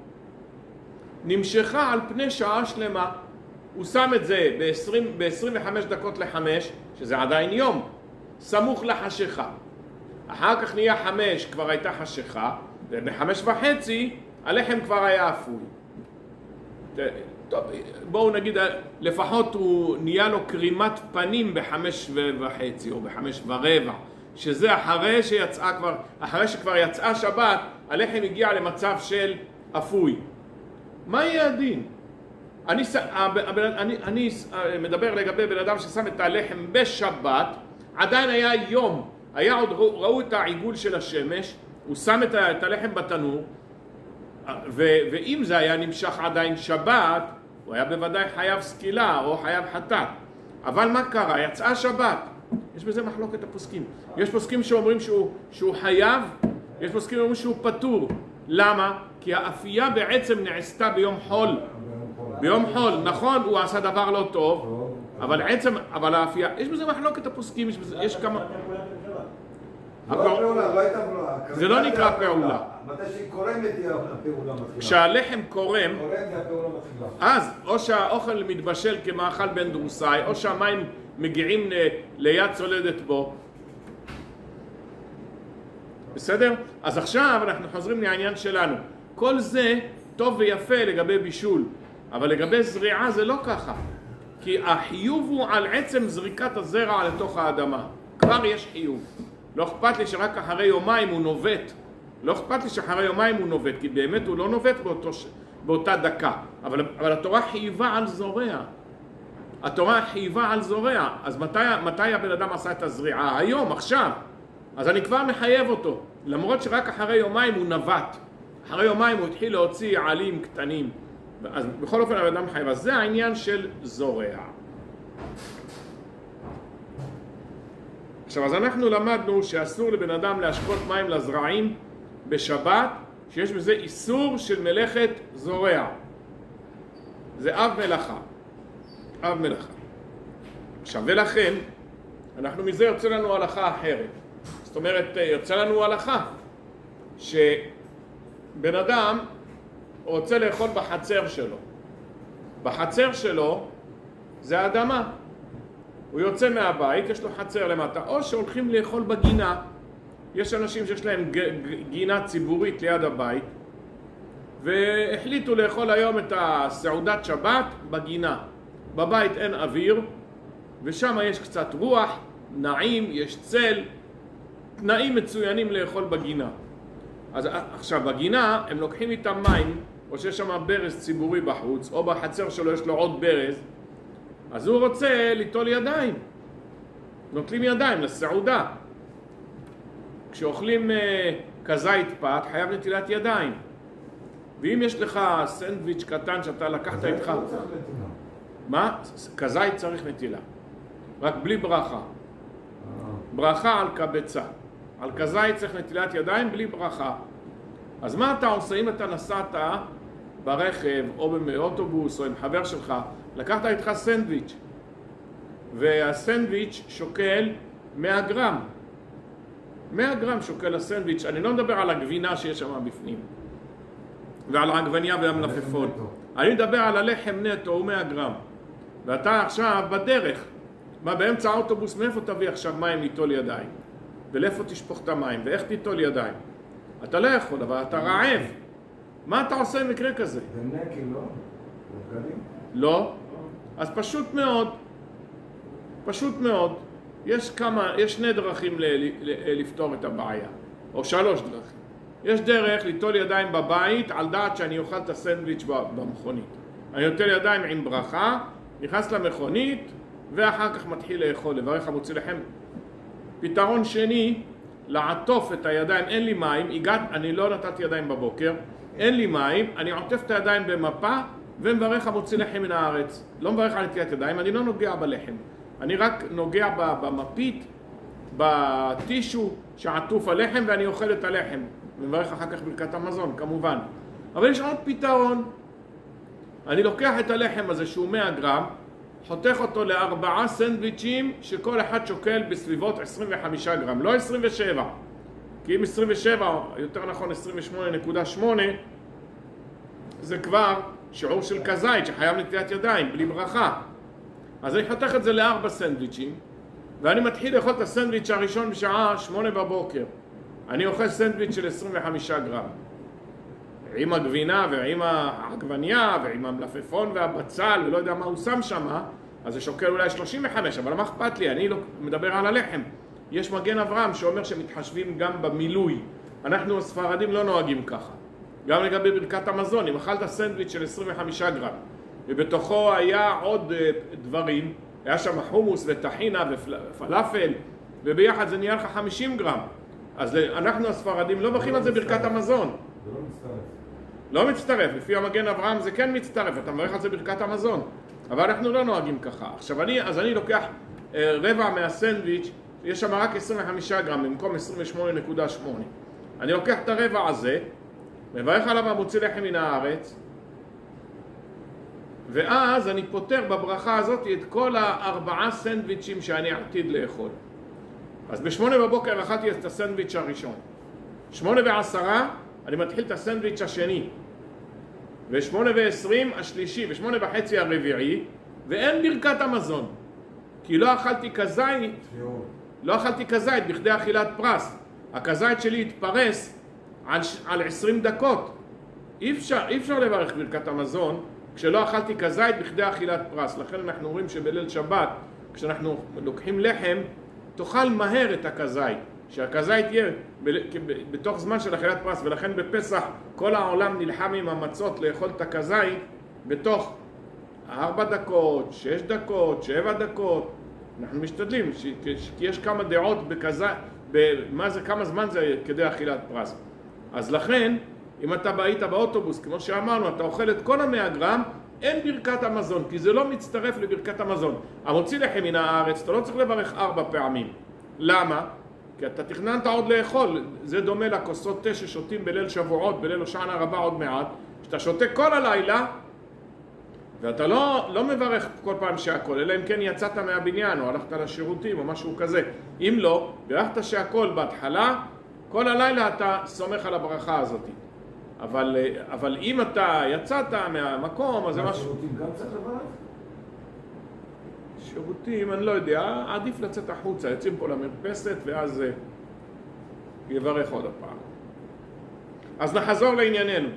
נמשכה על פני שעה שלמה. הוא שם את זה ב-25 דקות ל-5, שזה עדיין יום, סמוך לחשיכה. אחר כך נהיה 5, כבר הייתה חשיכה, וב-5:30 הלחם כבר היה אפוי. טוב, בואו נגיד, לפחות הוא נהיה לו קרימת פנים ב-5:30 או ב-5:15, שזה אחרי שכבר יצאה שבת, הלחם הגיע למצב של אפוי. מה יהיה הדין? אני מדבר לגבי בן אדם ששם את הלחם בשבת, עדיין היה יום, ראו את העיגול של השמש, הוא שם את הלחם בתנור, ואם זה היה נמשך עדיין שבת, הוא היה בוודאי חייב סקילה או חייב חטאת. אבל מה קרה? יצאה שבת. יש בזה מחלוקת הפוסקים. יש פוסקים שאומרים שהוא חייב, יש פוסקים שאומרים שהוא פטור. למה? כי האפייה בעצם נעשתה ביום חול. ביום חול, נכון, הוא עשה דבר לא טוב, אבל האפייה, יש בזה מחלוקת הפוסקים, יש כמה... לא הייתה פעולה. זה לא נקרא פעולה. מתי שהיא קורמת היא הפעולה מתחילה. כשהלחם קורם, זה הפעולה מתחילה. אז או שהאוכל מתבשל כמאכל בן דרוסאי, או שהמים מגיעים ליד צולדת בו. בסדר? אז עכשיו אנחנו חוזרים לעניין שלנו. כל זה טוב ויפה לגבי בישול, אבל לגבי זריעה זה לא ככה. כי החיוב הוא על עצם זריקת הזרע לתוך האדמה. כבר יש חיוב. לא אכפת לי שרק אחרי יומיים הוא נובט. לא אכפת לי שאחרי יומיים הוא נובט, כי באמת הוא לא נובט באותה דקה. אבל התורה חייבה על זורע. התורה חייבה על זורע. אז מתי הבן אדם עשה את הזריעה? היום, עכשיו. אז אני כבר מחייב אותו. למרות שרק אחרי יומיים הוא נבט. אחרי יומיים הוא התחיל להוציא עלים קטנים. אז בכל אופן הבן אדם חייב. אז זה העניין של זורע. עכשיו, אז אנחנו למדנו שאסור לבן אדם להשקות מים לזרעים בשבת, שיש בזה איסור של מלאכת זורע. זה אב מלאכה. אב מלאכה. עכשיו, ולכן, מזה יוצא לנו הלכה אחרת. זאת אומרת, יוצא לנו הלכה שבן אדם רוצה לאכול בחצר שלו. בחצר שלו זה האדמה. הוא יוצא מהבית, יש לו חצר למטה, או שהולכים לאכול בגינה. יש אנשים שיש להם גינה ציבורית ליד הבית, והחליטו לאכול היום את הסעודת שבת בגינה. בבית אין אוויר, ושם יש קצת רוח, נעים, יש צל, תנאים מצוינים לאכול בגינה. אז עכשיו בגינה הם לוקחים איתם מים, או שיש שם ברז ציבורי בחוץ, או בחצר שלו יש לו עוד ברז, אז הוא רוצה ליטול ידיים. נוטלים ידיים לסעודה. כשאוכלים כזית פת, חייב נטילת ידיים. ואם יש לך סנדוויץ' קטן שאתה לקחת איתך... מה? כזית צריך נטילה. רק בלי ברכה. ברכה על קבצה. על כזית צריך נטילת ידיים בלי ברכה. אז מה אתה עושה אם אתה נסעת ברכב או באוטובוס או עם חבר שלך, לקחת איתך סנדוויץ' והסנדוויץ' שוקל 100 גרם. 100 גרם שוקל הסנדוויץ', אני לא מדבר על הגבינה שיש שם בפנים ועל העגבניה והמלפפון, אני מדבר על הלחם נטו, הוא 100 גרם. ואתה עכשיו בדרך, באמצע האוטובוס, מאיפה תביא עכשיו מים ליטול ידיים? ולאיפה תשפוך את המים? ואיך תיטול ידיים? אתה לא יכול, אבל אתה רעב. מה אתה עושה במקרה כזה? זה נקי, לא? בבגדים? לא. אז פשוט מאוד, יש שני דרכים לפתור את הבעיה, או 3 דרכים. יש דרך ליטול ידיים בבית על דעת שאני אוכל את הסנדוויץ' במכונית. אני נוטל ידיים עם ברכה, נכנס למכונית, ואחר כך מתחיל לאכול, לברך המוציא לחם. פתרון שני, לעטוף את הידיים, אין לי מים, אני לא נתתי ידיים בבוקר, אין לי מים, אני עוטף את הידיים במפה, ומברך המוציא לחם מן הארץ. לא מברך על נטילת ידיים, אני לא נוגע בלחם. אני רק נוגע במפית, בטישו שעטוף הלחם, ואני אוכל את הלחם. ומברך אחר כך ברכת המזון, כמובן. אבל יש עוד פתרון. אני לוקח את הלחם הזה שהוא 100 גרם, חותך אותו ל4 סנדוויצ'ים שכל אחד שוקל בסביבות 25 גרם, לא 27. כי אם 27, יותר נכון 28.8, זה כבר שיעור של כזית שחייב נטילת ידיים, בלי ברכה. אז אני חותך את זה ל4 סנדוויצ'ים, ואני מתחיל לאכול את הסנדוויץ' הראשון בשעה 8 בבוקר. אני אוכל סנדוויץ' של 25 גרם. עם הגבינה ועם העגבניה ועם המלפפון והבצל ולא יודע מה הוא שם שם, אז זה שוקל אולי 35, אבל מה אכפת לי? אני לא מדבר על הלחם. יש מגן אברהם שאומר שמתחשבים גם במילוי. אנחנו הספרדים לא נוהגים ככה. גם לגבי ברכת המזון, אם אכלת סנדוויץ' של 25 גרם ובתוכו היה עוד דברים, היה שם חומוס וטחינה ופלאפל וביחד זה נהיה לך 50 גרם, אז אנחנו הספרדים לא בוחרים על זה ברכת המזון. זה לא מצטרף. לא מצטרף, לפי המגן אברהם זה כן מצטרף, אתה מברך על זה ברכת המזון, אבל אנחנו לא נוהגים ככה. עכשיו אני לוקח רבע מהסנדוויץ', יש שם רק 25 גרם במקום 28.8. אני לוקח את הרבע הזה, מברך עליו המוציא לחם מן הארץ, ואז אני פותר בברכה הזאת את כל 4 סנדוויצ'ים שאני עתיד לאכול. אז ב8 בבוקר אכלתי את הסנדוויץ' הראשון, 8:10 אני מתחיל את הסנדוויץ' השני, ו8:20 השלישי, ו8:30 הרביעי, ואין ברכת המזון, כי לא אכלתי כזית, בכדי אכילת פרס. הכזית שלי התפרס על 20 דקות. אי אפשר לברך ברכת המזון כשלא אכלתי כזית בכדי אכילת פרס. לכן אנחנו אומרים שבליל שבת, כשאנחנו לוקחים לחם, תאכל מהר את הכזית, שהכזית יהיה בתוך זמן של אכילת פרס. ולכן בפסח כל העולם נלחם עם המצות לאכול את הכזית בתוך 4 דקות, 6 דקות, 7 דקות. אנחנו משתדלים, כי יש כמה דעות בכזית, כמה זמן זה כדי אכילת פרס. אז לכן, אם אתה היית באוטובוס, כמו שאמרנו, אתה אוכל את כל 100 גרם, אין ברכת המזון, כי זה לא מצטרף לברכת המזון. המוציא לחם מן הארץ, אתה לא צריך לברך 4 פעמים. למה? כי אתה תכננת עוד לאכול. זה דומה לכוסות תה ששותים בליל שבועות, בליל הושענא רבה עוד מעט. שאתה שותה כל הלילה, ואתה לא מברך כל פעם שהכל, אלא אם כן יצאת מהבניין או הלכת לשירותים או משהו כזה. אם לא, ברכת שהכל בהתחלה, כל הלילה אתה סומך על הברכה הזאת. אבל אם אתה יצאת מהמקום, אז זה משהו... שירותים גם צריך לברך? שירותים, אני לא יודע, עדיף לצאת החוצה, יוצאים פה למרפסת ואז יברך עוד הפעם. אז נחזור לענייננו.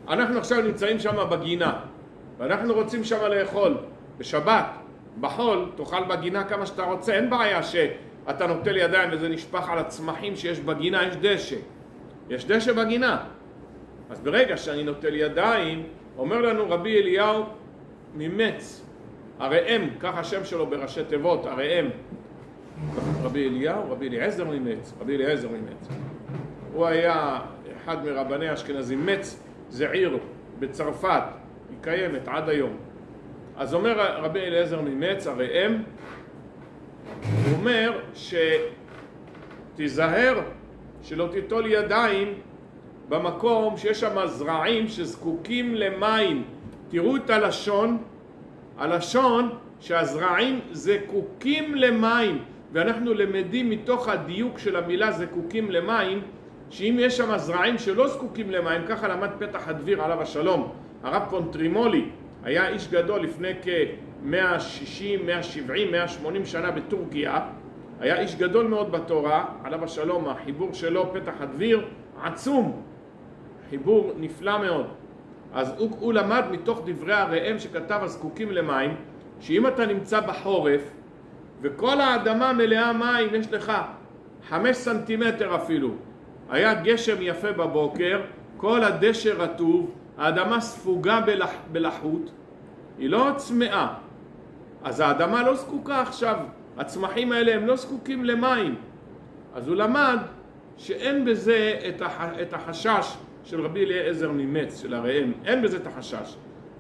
אנחנו עכשיו נמצאים שם בגינה, ואנחנו רוצים שם לאכול. בשבת, בחול, תאכל בגינה כמה שאתה רוצה, אין בעיה שאתה נוטל ידיים וזה נשפך על הצמחים שיש בגינה, יש דשא. יש דשא בגינה. אז ברגע שאני נוטל ידיים, אומר לנו רבי אליהו ממץ, הראם, כך השם שלו בראשי תיבות, הראם, רבי אליהו, רבי אליעזר ממץ, רבי אליעזר ממץ. הוא היה אחד מרבני אשכנזים. מצ זה עיר בצרפת, היא קיימת עד היום. אז אומר רבי אליעזר ממץ, הראם, הוא אומר שתיזהר שלא תיטול ידיים במקום שיש שם זרעים שזקוקים למים. תראו את הלשון, הלשון שהזרעים זקוקים למים, ואנחנו למדים מתוך הדיוק של המילה זקוקים למים, שאם יש שם זרעים שלא זקוקים למים, ככה למד פתח הדביר עליו השלום. הרב פונטרימולי היה איש גדול לפני כ-160, 170, 180 שנה בטורקיה, היה איש גדול מאוד בתורה, עליו השלום. החיבור שלו, פתח הדביר, עצום, חיבור נפלא מאוד. אז הוא למד מתוך דברי הראם שכתב הזקוקים למים, שאם אתה נמצא בחורף וכל האדמה מלאה מים, יש לך 5 סנטימטר אפילו, היה גשם יפה בבוקר, כל הדשא רטוב, האדמה ספוגה בלחות, היא לא צמאה, אז האדמה לא זקוקה עכשיו, הצמחים האלה הם לא זקוקים למים. אז הוא למד שאין בזה את החשש של רבי אליעזר ממץ, של הראם, אין בזה את החשש.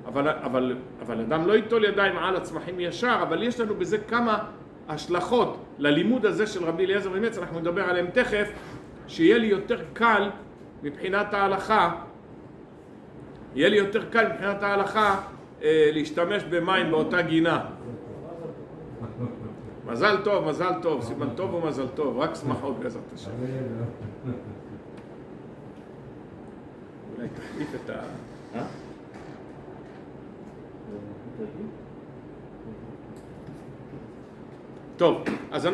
אבל אדם לא ייטול ידיים על הצמחים ישר, אבל יש לנו בזה כמה השלכות ללימוד הזה של רבי אליעזר ממץ, אנחנו נדבר עליהם תכף, שיהיה לי יותר קל מבחינת ההלכה, להשתמש במים באותה גינה. מזל טוב, מזל טוב, סימן טוב ומזל טוב, רק שמחות בעזרת השם. אולי תחליף את ה... טוב, אז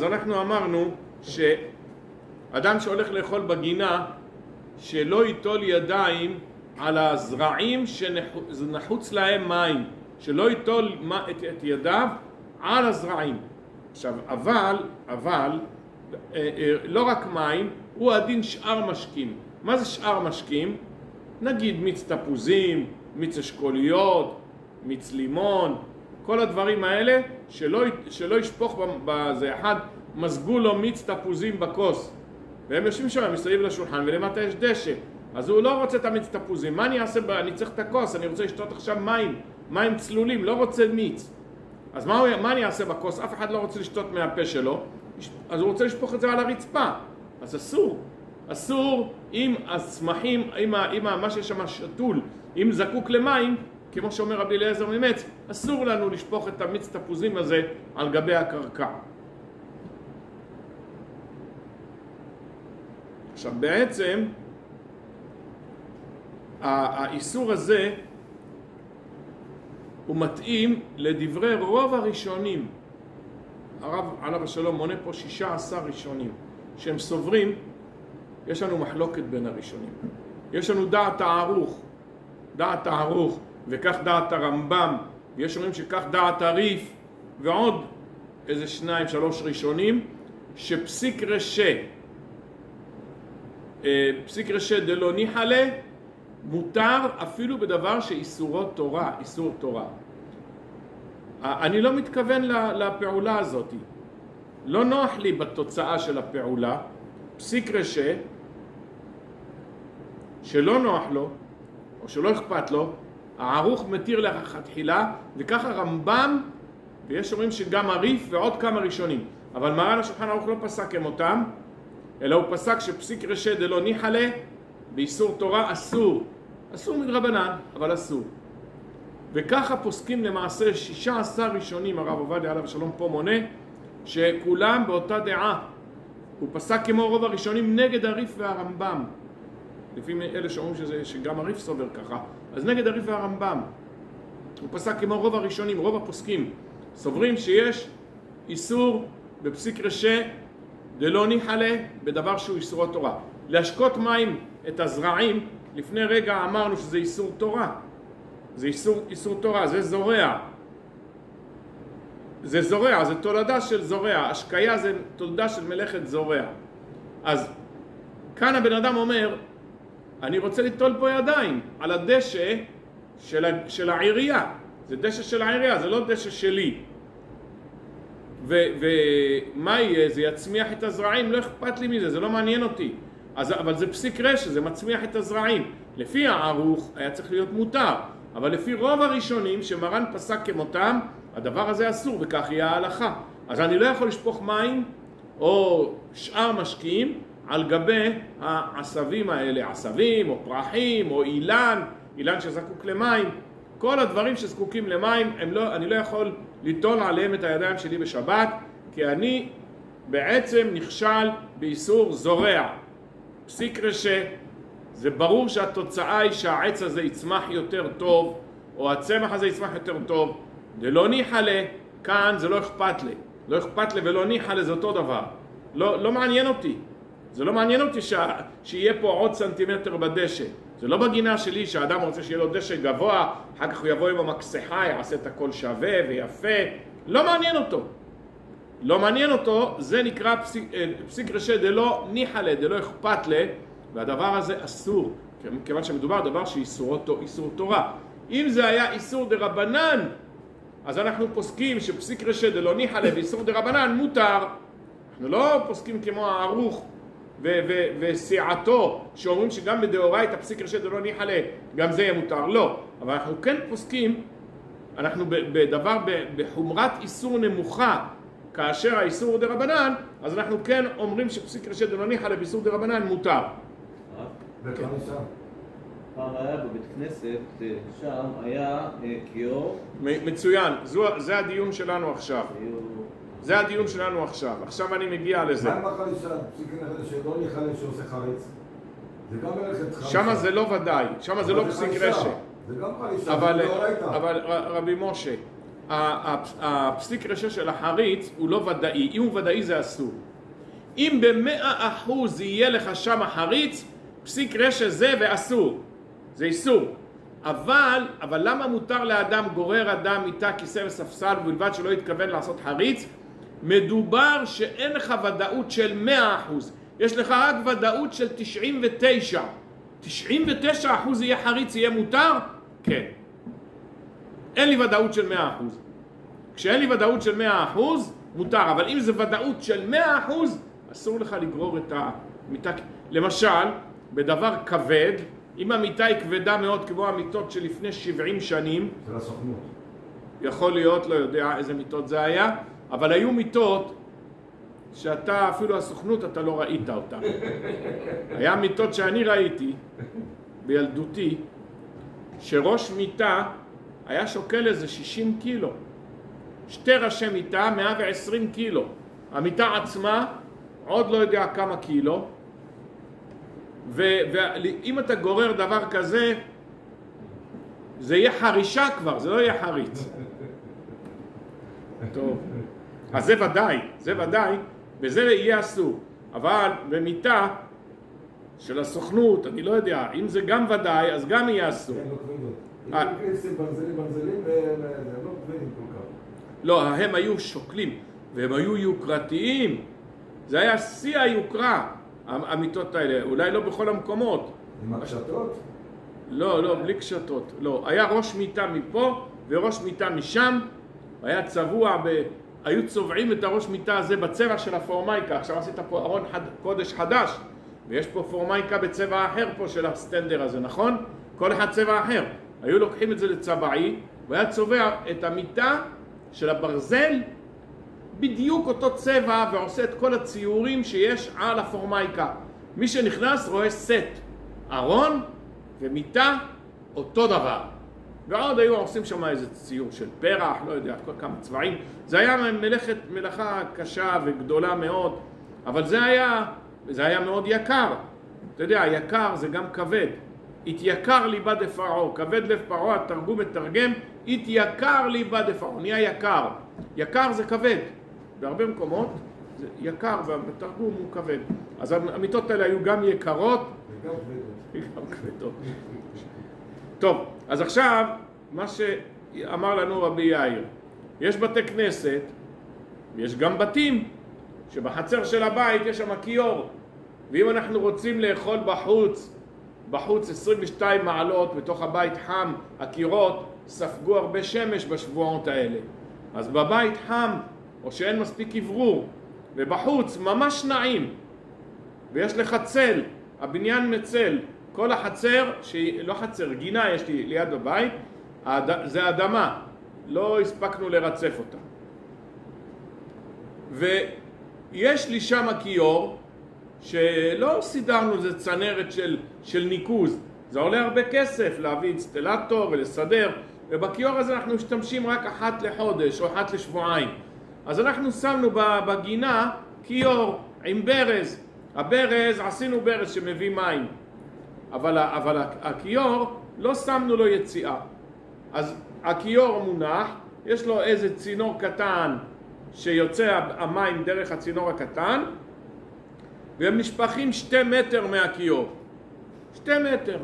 אנחנו אמרנו שאדם שהולך לאכול בגינה, שלא ייטול ידיים על הזרעים שנחוץ להם מים, שלא ייטול את ידיו על הזרעים. עכשיו, אבל, לא רק מים, הוא הדין שאר משקים. מה זה שאר משקים? נגיד מיץ תפוזים, מיץ אשכוליות, מיץ לימון, כל הדברים האלה, שלא ישפוך בזה. אחד מזגו לו מיץ תפוזים בכוס, והם יושבים שם מסביב לשולחן, ולמטה יש דשא. אז הוא לא רוצה את המיץ תפוזים. מה אני אעשה? אני צריך את הכוס, אני רוצה לשתות עכשיו מים צלולים, לא רוצה מיץ. אז מה אני אעשה בכוס? אף אחד לא רוצה לשתות מהפה שלו, אז הוא רוצה לשפוך את זה על הרצפה. אז אסור אם הצמחים, אם מה שיש שם שתול, אם זקוק למים, כמו שאומר רבי אליעזר ממץ, אסור לנו לשפוך את המיץ תפוזים הזה על גבי הקרקע. עכשיו בעצם האיסור הזה הוא מתאים לדברי רוב הראשונים. הרב עליו השלום מונה פה 16 ראשונים שהם סוברים. יש לנו מחלוקת בין הראשונים. יש לנו דעת הערוך, וכך דעת הרמב"ם, ויש אומרים שכך דעת הריף, ועוד איזה 2-3 ראשונים, שפסיק רשע דלא ניחלה, מותר אפילו בדבר שאיסורו תורה, איסור תורה. אני לא מתכוון לפעולה הזאת. לא נוח לי בתוצאה של הפעולה. פסיק רשע, שלא נוח לו, או שלא אכפת לו, הערוך מתיר לכתחילה, וככה רמב"ם, ויש אומרים שגם הריף ועוד כמה ראשונים. אבל מרן השולחן ערוך לא פסק כמותם, אלא הוא פסק שפסיק רשע דלא ניחלה, באיסור תורה אסור מדרבנן, אבל אסור. וככה פוסקים למעשה 16 ראשונים, הרב עובדיה עליו השלום פה מונה, שכולם באותה דעה. הוא פסק כמו רוב הראשונים נגד הריף והרמב"ם. לפי אלה שאומרים שגם הריף סובר ככה, אז נגד הריף והרמב"ם. הוא פסק כמו רוב הראשונים, רוב הפוסקים. סוברים שיש איסור בפסיק רשע דלא ניחלה בדבר שהוא איסורו תורה. להשקות מים את הזרעים, לפני רגע אמרנו שזה איסור תורה. זה איסור תורה, זה זורע. זה תולדה של זורע. השקיה זה תולדה של מלאכת זורע. אז כאן הבן אדם אומר, אני רוצה ליטול פה ידיים על הדשא של העירייה. זה דשא של העירייה, זה לא דשא שלי. ומה יהיה? זה יצמיח את הזרעים, לא אכפת לי מזה, זה לא מעניין אותי. אבל זה פסיק רשע, זה מצמיח את הזרעים. לפי הערוך היה צריך להיות מותר, אבל לפי רוב הראשונים שמרן פסק כמותם, הדבר הזה אסור, וכך יהיה ההלכה. אז אני לא יכול לשפוך מים או שאר משקיעים על גבי העשבים האלה, עשבים או פרחים או אילן שזקוק למים. כל הדברים שזקוקים למים, אני לא יכול ליטול עליהם את הידיים שלי בשבת, כי אני בעצם נכשל באיסור זורע. פסיק רשע, זה ברור שהתוצאה היא שהעץ הזה יצמח יותר טוב, או הצמח הזה יצמח יותר טוב. דלא ניחלה, כאן זה לא אכפת לי. לא אכפת לי ולא ניחלה זה אותו דבר. לא מעניין אותי. זה לא מעניין אותי שיהיה פה עוד סנטימטר בדשא. זה לא בגינה שלי שהאדם רוצה שיהיה לו דשא גבוה, אחר כך הוא יבוא עם המקסחה, יעשה את הכל שווה ויפה. לא מעניין אותו. לא מעניין אותו, זה נקרא פסיק רשע דלא ניחלה, דלא אכפת לי, והדבר הזה אסור, כיוון שמדובר דבר שאיסור תורה. אם זה היה איסור דרבנן, אז אנחנו פוסקים שפסיק רשע דלא ניחלה ואיסור דרבנן מותר. אנחנו לא פוסקים כמו הערוך וסיעתו, שאומרים שגם בדאורייתא הפסיק רשע דלא ניחלה, גם זה יהיה מותר. לא, אבל אנחנו כן פוסקים, אנחנו בדבר בחומרת איסור נמוכה, כאשר האיסור הוא דרבנן, אז אנחנו כן אומרים שפסיק רשע דלא ניחלה באיסור דרבנן מותר. פעם היה בבית כנסת, שם היה כיור. מצוין, זה הדיון שלנו עכשיו. זה הדיון שלנו עכשיו. עכשיו אני מגיע לזה. מה עם החלישה? פסיק שלא ניחלה שעושה חריץ. זה גם מלאכת חלישה. שמה זה לא ודאי, שמה זה לא פסיק רשע. זה גם חלישה. אבל רבי משה, הפסיק רשע של החריץ הוא לא ודאי. אם הוא ודאי זה אסור. אם ב100% יהיה לך שם החריץ, פסיק רשע זה ואסור. זה איסור. אבל למה מותר לאדם גורר אדם מיטה, כיסא וספסל ובלבד שלא יתכוון לעשות חריץ? מדובר שאין לך ודאות של 100%. יש לך רק ודאות של 99. 99% יהיה חריץ, יהיה מותר? כן. אין לי ודאות של 100%. כשאין לי ודאות של 100%, מותר. אבל אם זה ודאות של 100%, אסור לך לגרור את המיטה. למשל, בדבר כבד, אם המיטה היא כבדה מאוד כמו המיטות שלפני 70 שנים, של הסוכנות. יכול להיות, לא יודע איזה מיטות זה היה, אבל היו מיטות שאתה, אפילו הסוכנות, אתה לא ראית אותה. היה מיטות שאני ראיתי בילדותי, שראש מיטה היה שוקל איזה 60 קילו. 2 ראשי מיטה, 120 קילו. המיטה עצמה, עוד לא יודע כמה קילו. ואם אתה גורר דבר כזה, זה יהיה חרישה כבר, זה לא יהיה חריץ. טוב. אז זה ודאי, וזה יהיה אסור. אבל במיטה של הסוכנות, אני לא יודע, אם זה גם ודאי, אז גם יהיה אסור. כן, לא כבדות. אם ברזלים, והם לא כבדים כל כך. לא, הם היו שוקלים, והם היו יוקרתיים. זה היה שיא היוקרה, המיטות האלה. אולי לא בכל המקומות. עם הקשתות? לא, בלי קשתות. לא, היה ראש מיטה מפה וראש מיטה משם. היה צבוע, היו צובעים את הראש מיטה הזה בצבע של הפורמייקה. עכשיו עשית פה ארון קודש חדש, ויש פה פורמייקה בצבע אחר פה של הסטנדר הזה, נכון? כל אחד צבע אחר. היו לוקחים את זה לצבעי, והיה צובע את המיטה של הברזל בדיוק אותו צבע, ועושה את כל הציורים שיש על הפורמייקה. מי שנכנס רואה סט, ארון ומיטה, אותו דבר. ועוד היו עושים שם איזה ציור של פרח, לא יודע, כל כמה צבעים. זה היה מלאכה קשה וגדולה מאוד, אבל זה היה מאוד יקר. אתה יודע, יקר זה גם כבד. התייקר ליבא דפרעה, כבד לב פרעה, התרגום מתרגם, התייקר ליבא דפרעה, נהיה יקר. יקר זה כבד. בהרבה מקומות זה יקר, והתרגום הוא כבד. אז המיטות האלה היו גם יקרות וגם כבדות. טוב, אז עכשיו מה שאמר לנו רבי יאיר, יש בתי כנסת ויש גם בתים שבחצר של הבית יש שם כיור, ואם אנחנו רוצים לאכול בחוץ 22 מעלות, בתוך הבית חם, הקירות ספגו הרבה שמש בשבועות האלה. אז בבית חם, או שאין מספיק אוורור, ובחוץ ממש נעים, ויש לך צל, הבניין מצל, כל החצר, לא חצר, גינה יש לי ליד הבית, זה אדמה, לא הספקנו לרצף אותה. ויש לי שם כיור, שלא סידרנו, זה צנרת של ניקוז, זה עולה הרבה כסף להביא אינסטלטור ולסדר, ובכיור הזה אנחנו משתמשים רק אחת לחודש או אחת לשבועיים. אז אנחנו שמנו בגינה כיור עם ברז. הברז, עשינו ברז שמביא מים, אבל הכיור לא שמנו לו יציאה. אז הכיור מונח, יש לו איזה צינור קטן שיוצא המים דרך הצינור הקטן, והם נשפכים 2 מטר מהכיור. 2 מטר.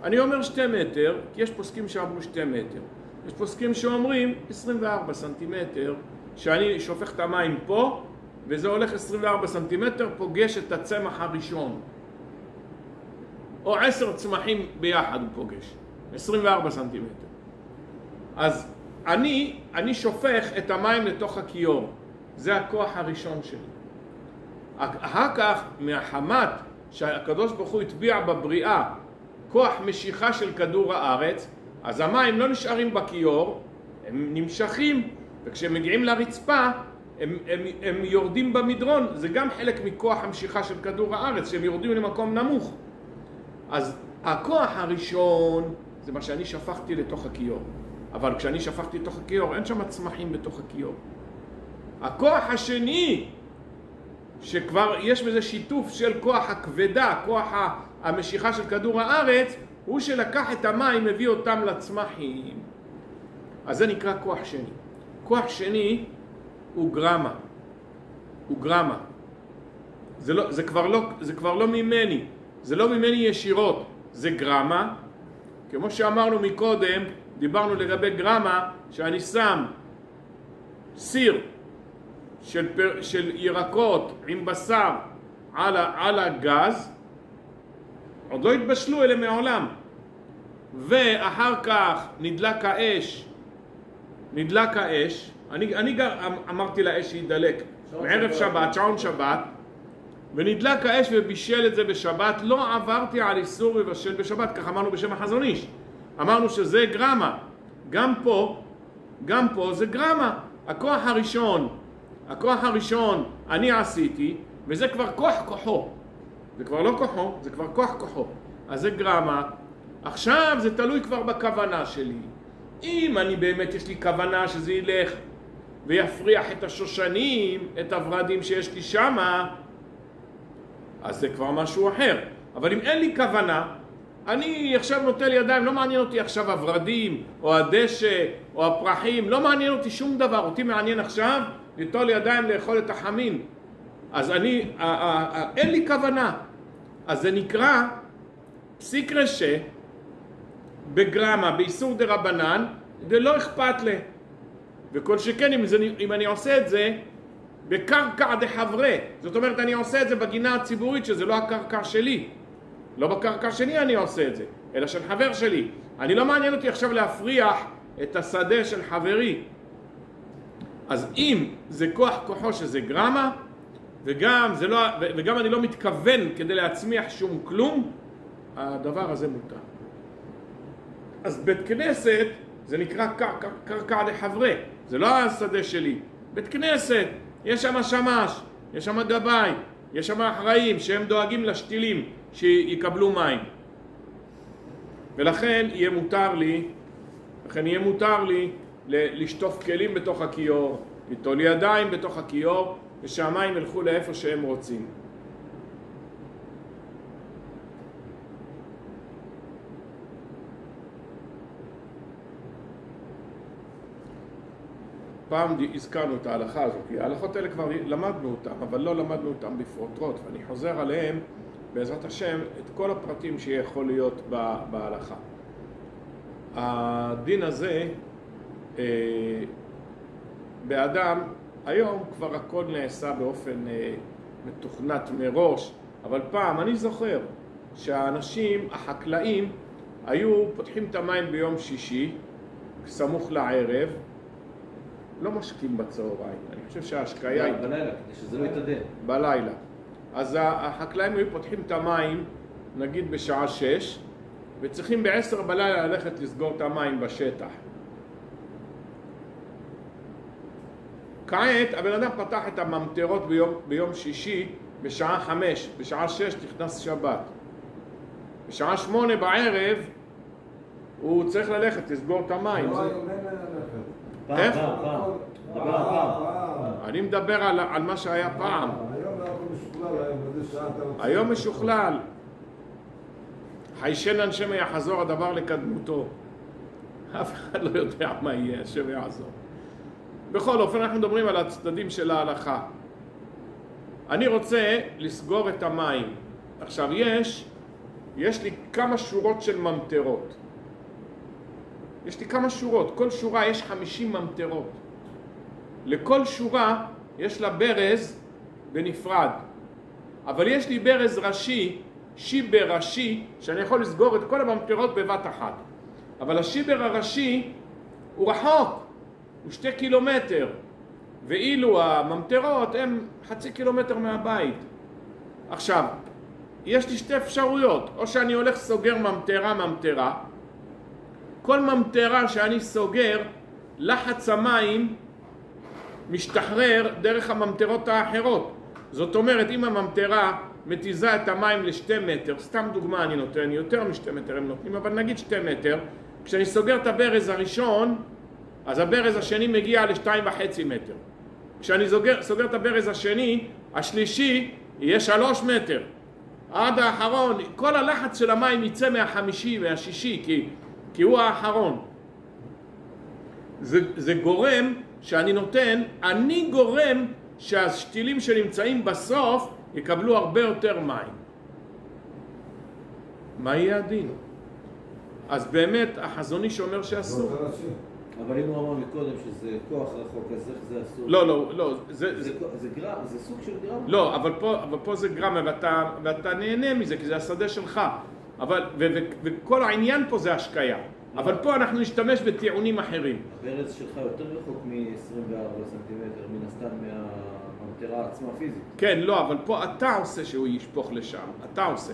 אני אומר 2 מטר, כי יש פוסקים שאמרו 2 מטר. יש פוסקים שאומרים 24 סנטימטר, שאני שופך את המים פה, וזה הולך 24 סנטימטר, פוגש את הצמח הראשון. או 10 צמחים ביחד הוא פוגש. 24 סנטימטר. אז אני שופך את המים לתוך הכיור. זה הכוח הראשון שלי. אחר כך, מהחמת שהקדוש ברוך הוא הטביע בבריאה כוח משיכה של כדור הארץ, אז המים לא נשארים בכיור, הם נמשכים, וכשהם מגיעים לרצפה, הם יורדים במדרון. זה גם חלק מכוח המשיכה של כדור הארץ, שהם יורדים למקום נמוך. אז הכוח הראשון זה מה שאני שפכתי לתוך הכיור. אבל כשאני שפכתי לתוך הכיור, אין שם צמחים בתוך הכיור. הכוח השני, שכבר יש בזה שיתוף של כוח הכבדה, כוח המשיכה של כדור הארץ, הוא שלקח את המים, מביא אותם לצמחים. אז זה נקרא כוח שני. כוח שני הוא גרמה. הוא גרמה. זה כבר לא ממני. זה לא ממני ישירות. זה גרמה. כמו שאמרנו מקודם, דיברנו לגבי גרמה, שאני שם סיר של ירקות עם בשר על הגז, עוד לא התבשלו אלה מעולם, ואחר כך נדלק האש, אני אמרתי לאש שידלק מערב שבת, שעון שבת, ונדלק האש ובישל את זה בשבת, לא עברתי על איסור לבשל בשבת, כך אמרנו בשם החזון איש. אמרנו שזה גרמה. גם פה זה גרמה. הכוח הראשון אני עשיתי, וזה כבר כוחו. זה כבר לא כוחו, זה כבר כוחו. אז זה גרמה. עכשיו זה תלוי כבר בכוונה שלי. אם אני באמת יש לי כוונה שזה ילך ויפריח את השושנים, את הורדים שיש לי שמה, אז זה כבר משהו אחר. אבל אם אין לי כוונה, אני עכשיו נוטה לי ידיים, לא מעניין אותי עכשיו הורדים, או הדשא, או הפרחים, לא מעניין אותי שום דבר. אותי מעניין עכשיו ליטול לי ידיים לאכול את החמין. אז אין לי כוונה. אז זה נקרא פסיק רשע, בגרמה, באיסור דרבנן, ולא אכפת לי. וכל שכן אם אני עושה את זה בקרקע דחברה, זאת אומרת אני עושה את זה בגינה הציבורית שזה לא הקרקע שלי, לא בקרקע שלי אני עושה את זה, אלא של חבר שלי. אני לא מעניין אותי עכשיו להפריח את השדה של חברי. אז אם זה כוחו שזה גרמה, וגם אני לא מתכוון כדי להצמיח שום כלום, הדבר הזה מותר. אז בית כנסת זה נקרא קרקע לחברה, זה לא השדה שלי. בית כנסת, יש שם שמש, יש שם גבאי, יש שם אחראים שהם דואגים לשתילים שיקבלו מים. ולכן יהיה מותר לי לשטוף כלים בתוך הכיור, ליטול ידיים בתוך הכיור, ושהמים ילכו לאיפה שהם רוצים. פעם הזכרנו את ההלכה הזו, כי ההלכות האלה כבר למדנו אותם, אבל לא למדנו אותם בפרוטרוט, ואני חוזר עליהם בעזרת השם את כל הפרטים שיכול להיות בהלכה. הדין הזה באדם, היום כבר הכל נעשה באופן מתוכנת מראש, אבל פעם אני זוכר שהאנשים, החקלאים, היו פותחים את המים ביום שישי, סמוך לערב, לא משקים בצהריים. אני חושב שההשקיה היא בלילה, כדי שזה לא יתעדן. בלילה. אז החקלאים היו פותחים את המים, נגיד בשעה 6, וצריכים ב10 בלילה ללכת לסגור את המים בשטח. כעת הבן אדם פתח את הממטרות ביום שישי בשעה 5, בשעה 6 נכנס שבת. בשעה 8 בערב הוא צריך ללכת לסגור את המים. איך? אני מדבר על מה שהיה פעם. היום משוכלל. חיישן השם יחזור הדבר לקדמותו. אף אחד לא יודע מה יהיה, השם יעזור. בכל אופן אנחנו מדברים על הצדדים של ההלכה. אני רוצה לסגור את המים. עכשיו יש לי כמה שורות של ממטרות. יש לי כמה שורות, כל שורה יש 50 ממטרות. לכל שורה יש לה ברז בנפרד. אבל יש לי ברז ראשי, שיבר ראשי, שאני יכול לסגור את כל הממטרות בבת אחת. אבל השיבר הראשי הוא רחוק, הוא 2 קילומטר. ואילו הממטרות הם 0.5 קילומטר מהבית. עכשיו, יש לי 2 אפשרויות. או שאני הולך סוגר ממטרה, כל ממטרה שאני סוגר, לחץ המים משתחרר דרך הממטרות האחרות. זאת אומרת, אם הממטרה מתיזה את המים ל2 מטר, סתם דוגמה אני נותן, יותר מ2 מטר הם נותנים, אבל נגיד 2 מטר, כשאני סוגר את הברז הראשון, אז הברז השני מגיע ל2.5 מטר. כשאני סוגר את הברז השלישי יהיה 3 מטר. עד האחרון, כל הלחץ של המים יצא מהחמישי והשישי, כי הוא האחרון. זה גורם שאני נותן, אני גורם שהשתילים שנמצאים בסוף יקבלו הרבה יותר מים. מה יהיה הדין? אז באמת החזון איש אומר שאסור. אבל אם הוא אמר מקודם שזה כוח רחוק, אז איך זה אסור? לא, זה גרם, זה סוג של גרם? לא, אבל פה זה גרם, ואתה נהנה מזה, כי זה השדה שלך. וכל העניין פה זה השקיה. אבל פה אנחנו נשתמש בטיעונים אחרים. הברז שלך יותר רחוק מ-24 סנטימטר, מן הסתם מהממטרה עצמה פיזית. כן, לא, אבל פה אתה עושה שהוא ישפוך לשם, אתה עושה.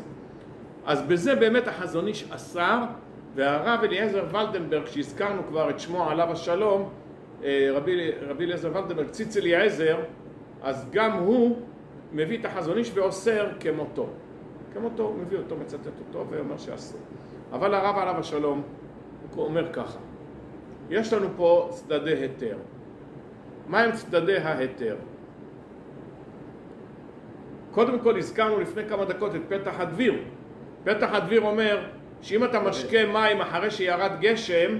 אז בזה באמת החזון איש אסר, והרב אליעזר ולדנברג, שהזכרנו כבר את שמו עליו השלום, רבי אליעזר ולדנברג, ציץ אליעזר, אז גם הוא מביא את החזון איש ואוסר כמותו. כמותו, הוא מביא אותו, מצטט אותו ואומר שאסור. אבל הרב עליו השלום, הוא אומר ככה, יש לנו פה צדדי היתר. מה הם צדדי ההיתר? קודם כל הזכרנו לפני כמה דקות את פתח הדביר. פתח הדביר אומר שאם אתה משקה מים אחרי שירד גשם,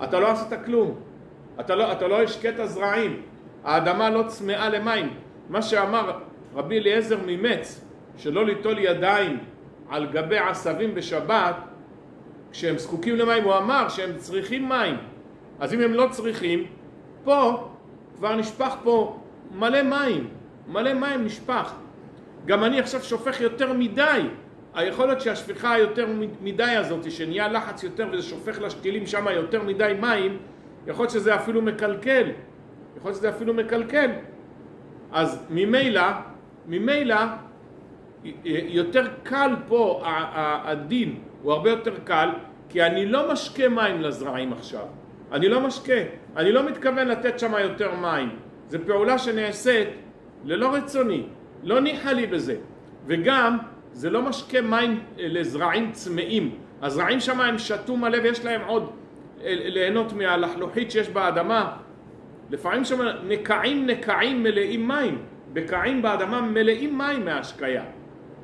אתה לא עשית כלום. אתה לא השקית זרעים. האדמה לא צמאה למים. מה שאמר רבי אליעזר ממץ, שלא ליטול ידיים על גבי עשבים בשבת, כשהם זקוקים למים, הוא אמר שהם צריכים מים. אז אם הם לא צריכים, פה כבר נשפך פה מלא מים. מלא מים נשפך. גם אני עכשיו שופך יותר מדי. היכול להיות שהשפיכה היותר מדי הזאת, שנהיה לחץ יותר וזה שופך לשתילים שם יותר מדי מים, יכול להיות שזה אפילו מקלקל. אז ממילא, יותר קל פה, הדין הוא הרבה יותר קל, כי אני לא משקה מים לזרעים עכשיו. אני לא מתכוון לתת שם יותר מים. זו פעולה שנעשית ללא רצוני, לא ניחה לי בזה. וגם, זה לא משקה מים לזרעים צמאים. הזרעים שם הם שתו מלא ויש להם עוד ליהנות מהלחלוחית שיש באדמה. לפעמים שם נקעים מלאים מים. בקעים באדמה מלאים מים מההשקיה.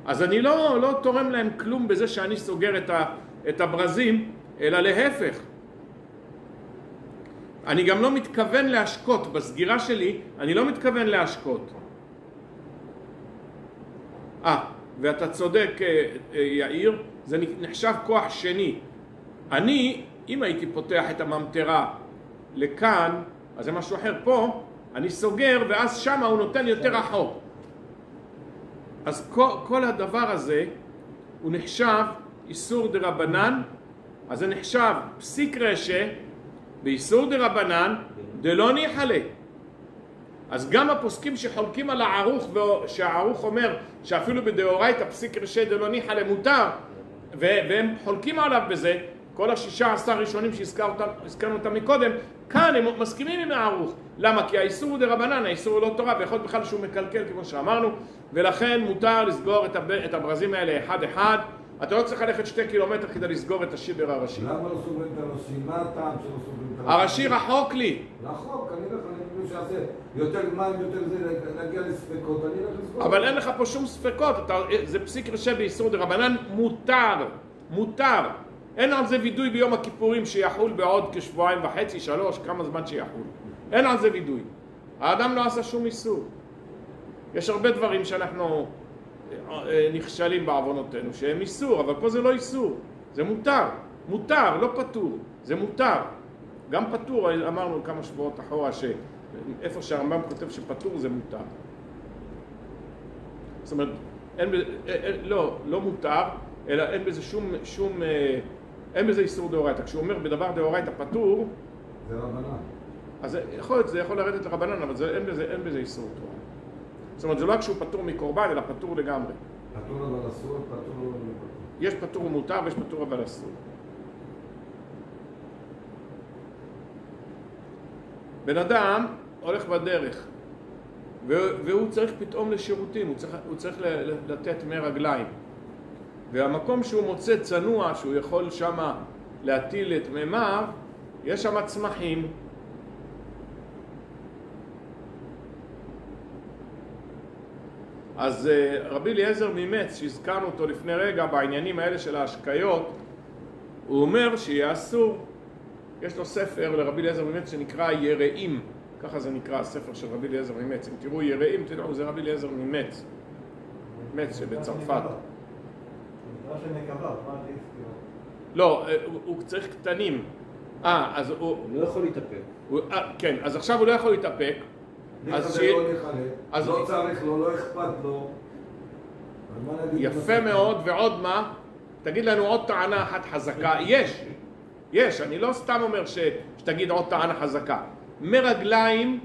אז אני לא תורם להם כלום בזה שאני סוגר את הברזים, אלא להפך. אני גם לא מתכוון להשקות. בסגירה שלי אני לא מתכוון להשקות. ואתה צודק יאיר, זה נחשב כוח שני. אם הייתי פותח את הממטרה לכאן, אז זה משהו אחר. פה אני סוגר ואז שמה הוא נותן יותר רחוק. אז כל הדבר הזה הוא נחשב איסור דרבנן, אז זה נחשב פסיק רשע באיסור דרבנן דלא ניחלה. אז גם הפוסקים שחולקים על הערוך, שהערוך אומר שאפילו בדאורייתא פסיק רשע דלא ניחלה מותר, והם חולקים עליו בזה, כל ה16 ראשונים שהזכרנו אותם מקודם, כאן הם מסכימים עם הערוך. למה? כי האיסור הוא דרבנן, האיסור הוא לא תורה, ויכול להיות בכלל שהוא מקלקל כמו שאמרנו, ולכן מותר לסגור את הברזים האלה אחד אחד. אתה לא צריך ללכת 2 קילומטר כדי לסגור את השיבר הראשי. למה לא סוגרים את הראשי? מה הטעם שלא סוגרים את הראשי רחוק לי. רחוק, אני חושב שעשה יותר מים, יותר זה, להגיע לספקות, אני הולך לסגור. אבל אין לך פה שום ספקות, זה פסיק רשע באיסור דרבנן, מותר. אין על זה וידוי ביום הכיפורים שיחול בעוד כשבועיים וחצי, 3, כמה זמן שיחול. אין על זה וידוי. האדם לא עשה שום איסור. יש הרבה דברים שאנחנו נכשלים בעוונותינו, שהם איסור, אבל פה זה לא איסור. זה מותר, לא פטור. זה מותר. גם פטור, אמרנו כמה שבועות אחורה, שאיפה שהרמב"ם כותב שפטור זה מותר. זאת אומרת, לא מותר, אלא אין בזה אין בזה איסור דאורייתא. כשהוא אומר בדבר דאורייתא פטור, זה רבנן. אז יכול להיות, זה יכול לרדת לרבנן, אבל אין בזה איסור תורה. זאת אומרת, זה לא רק שהוא פטור מקורבן, אלא פטור לגמרי. פטור אבל אסור, פטור... יש פטור ומותר ויש פטור אבל אסור. בן אדם הולך בדרך, והוא צריך פתאום לשירותים, הוא צריך לתת מי רגליים. והמקום שהוא מוצא צנוע, שהוא יכול שם להטיל את מימיו, יש שם צמחים. אז רבי אליעזר ממץ, שהזכרנו אותו לפני רגע בעניינים האלה של ההשקיות, הוא אומר שיהיה אסור. יש לו ספר לרבי אליעזר ממצ שנקרא יראים, ככה זה נקרא הספר של רבי אליעזר ממצ. אם תראו יראים, תדעו, זה רבי אליעזר ממצ, מצ שבצרפת. מה שנקבה, מה עדיף? לא, הוא צריך קטנים. אז הוא... הוא לא יכול להתאפק. כן, אז עכשיו הוא לא יכול להתאפק. אז לא צריך לו, לא אכפת לו. יפה מאוד, ועוד מה? תגיד לנו עוד טענה אחת חזקה. יש, אני לא סתם אומר שתגיד עוד טענה חזקה. מרגליים,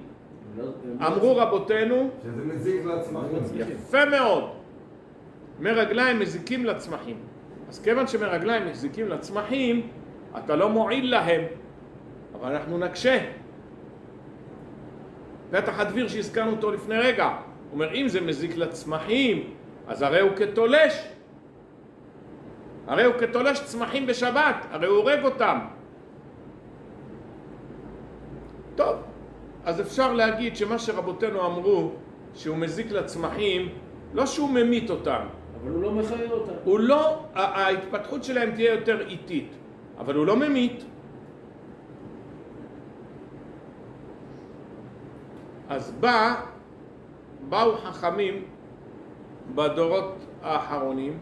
אמרו רבותינו, שזה מזיק לצמחים. יפה מאוד. מרגליים מזיקים לצמחים. אז כיוון שמרגליים מזיקים לצמחים, אתה לא מועיל להם, אבל אנחנו נקשה. פתח הדביר שהזכרנו אותו לפני רגע, הוא אומר, אם זה מזיק לצמחים, אז הרי הוא כתולש. הרי הוא כתולש צמחים בשבת, הרי הוא הורג אותם. טוב, אז אפשר להגיד שמה שרבותינו אמרו, שהוא מזיק לצמחים, לא שהוא ממית אותם. אבל הוא לא מחיה אותם. הוא לא, ההתפתחות שלהם תהיה יותר איטית, אבל הוא לא ממית. אז באו חכמים בדורות האחרונים,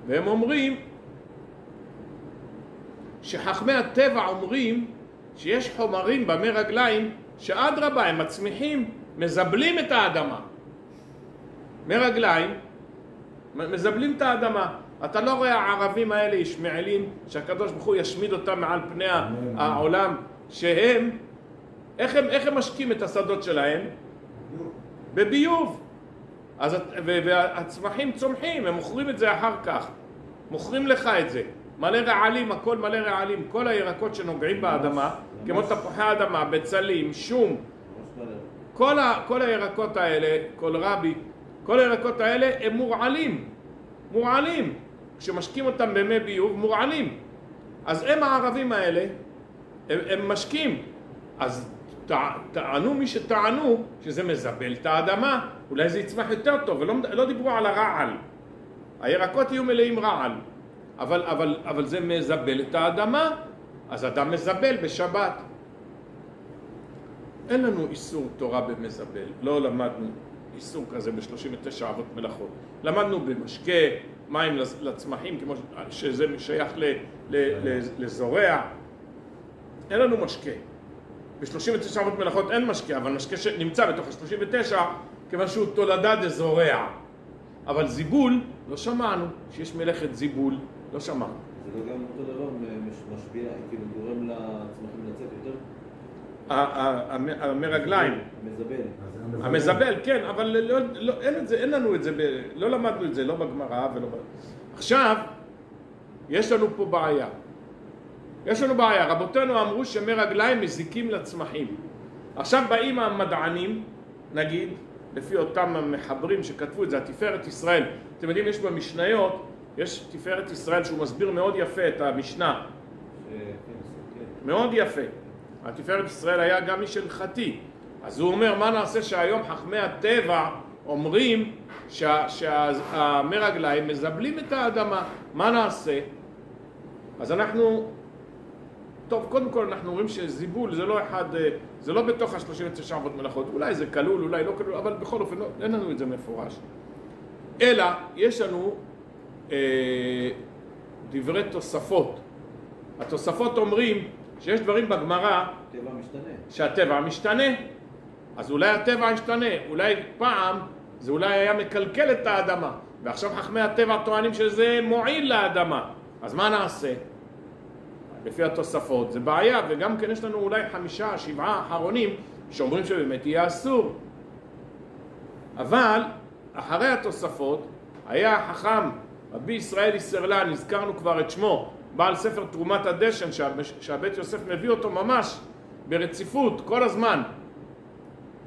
והם אומרים שחכמי הטבע אומרים שיש חומרים במי רגליים שאדרבה הם מצמיחים, מזבלים את האדמה. מי רגליים מזבלים את האדמה. אתה לא רואה הערבים האלה ישמעאלים שהקדוש ברוך הוא ישמיד אותם מעל פני העולם, שהם איך הם משקים את השדות שלהם? בביוב. והצמחים צומחים, הם מוכרים את זה אחר כך. מוכרים לך את זה. מלא רעלים, הכל מלא רעלים. כל הירקות שנוגעים באדמה, כמו תפוחי האדמה, בצלים, שום. כל הירקות האלה, כל רבי, כל הירקות האלה הם מורעלים. מורעלים. כשמשקים אותם במי ביוב, מורעלים. אז הם הערבים האלה, הם משקים. אז טענו מי שטענו שזה מזבל את האדמה, אולי זה יצמח יותר טוב, ולא דיברו על הרעל. הירקות יהיו מלאים רעל, אבל זה מזבל את האדמה, אז אדם מזבל בשבת. אין לנו איסור תורה במזבל, לא למדנו איסור כזה ב-39 אבות מלאכות. למדנו במשקה, מים לצמחים, כמו שזה שייך לזורע. אין לנו משקה. ב-39 אבות מלאכות אין משקה, אבל משקה שנמצא בתוך ה-39, כיוון שהוא תולדה דזורע. אבל זיבול, לא שמענו שיש מלאכת זיבול, לא שמענו. זה לא גם אותו דבר משפיע, כאילו גורם לצמחים לצאת יותר? המרגליים. המזבל. המזבל, כן, אבל אין לנו את זה, לא למדנו את זה, לא בגמרא ולא... עכשיו, יש לנו פה בעיה. יש לנו בעיה, רבותינו אמרו שמי רגליים מזיקים לצמחים. עכשיו באים המדענים, נגיד, לפי אותם המחברים שכתבו את זה, התפארת ישראל. אתם יודעים, יש במשניות, יש תפארת ישראל שהוא מסביר מאוד יפה את המשנה. מאוד יפה. התפארת ישראל היה גם איש הלכתי. אז הוא אומר, מה נעשה שהיום חכמי הטבע אומרים שהמי רגליים מזבלים את האדמה. מה נעשה? אז אנחנו... טוב, קודם כל אנחנו אומרים שזיבול זה לא אחד, זה לא בתוך ה-39 אבות מלאכות, אולי זה כלול, אולי לא כלול, אבל בכל אופן אין לנו את זה מפורש. אלא יש לנו דברי תוספות. התוספות אומרים שיש דברים בגמרא שהטבע משתנה. אז אולי הטבע ישתנה, אולי פעם זה אולי היה מקלקל את האדמה, ועכשיו חכמי הטבע טוענים שזה מועיל לאדמה. אז מה נעשה? לפי התוספות, זה בעיה, וגם כן יש לנו אולי 5-7 אחרונים שאומרים שבאמת יהיה אסור. אבל אחרי התוספות היה החכם רבי ישראל איסרלן, הזכרנו כבר את שמו, בעל ספר תרומת הדשן שהבית יוסף מביא אותו ממש ברציפות כל הזמן.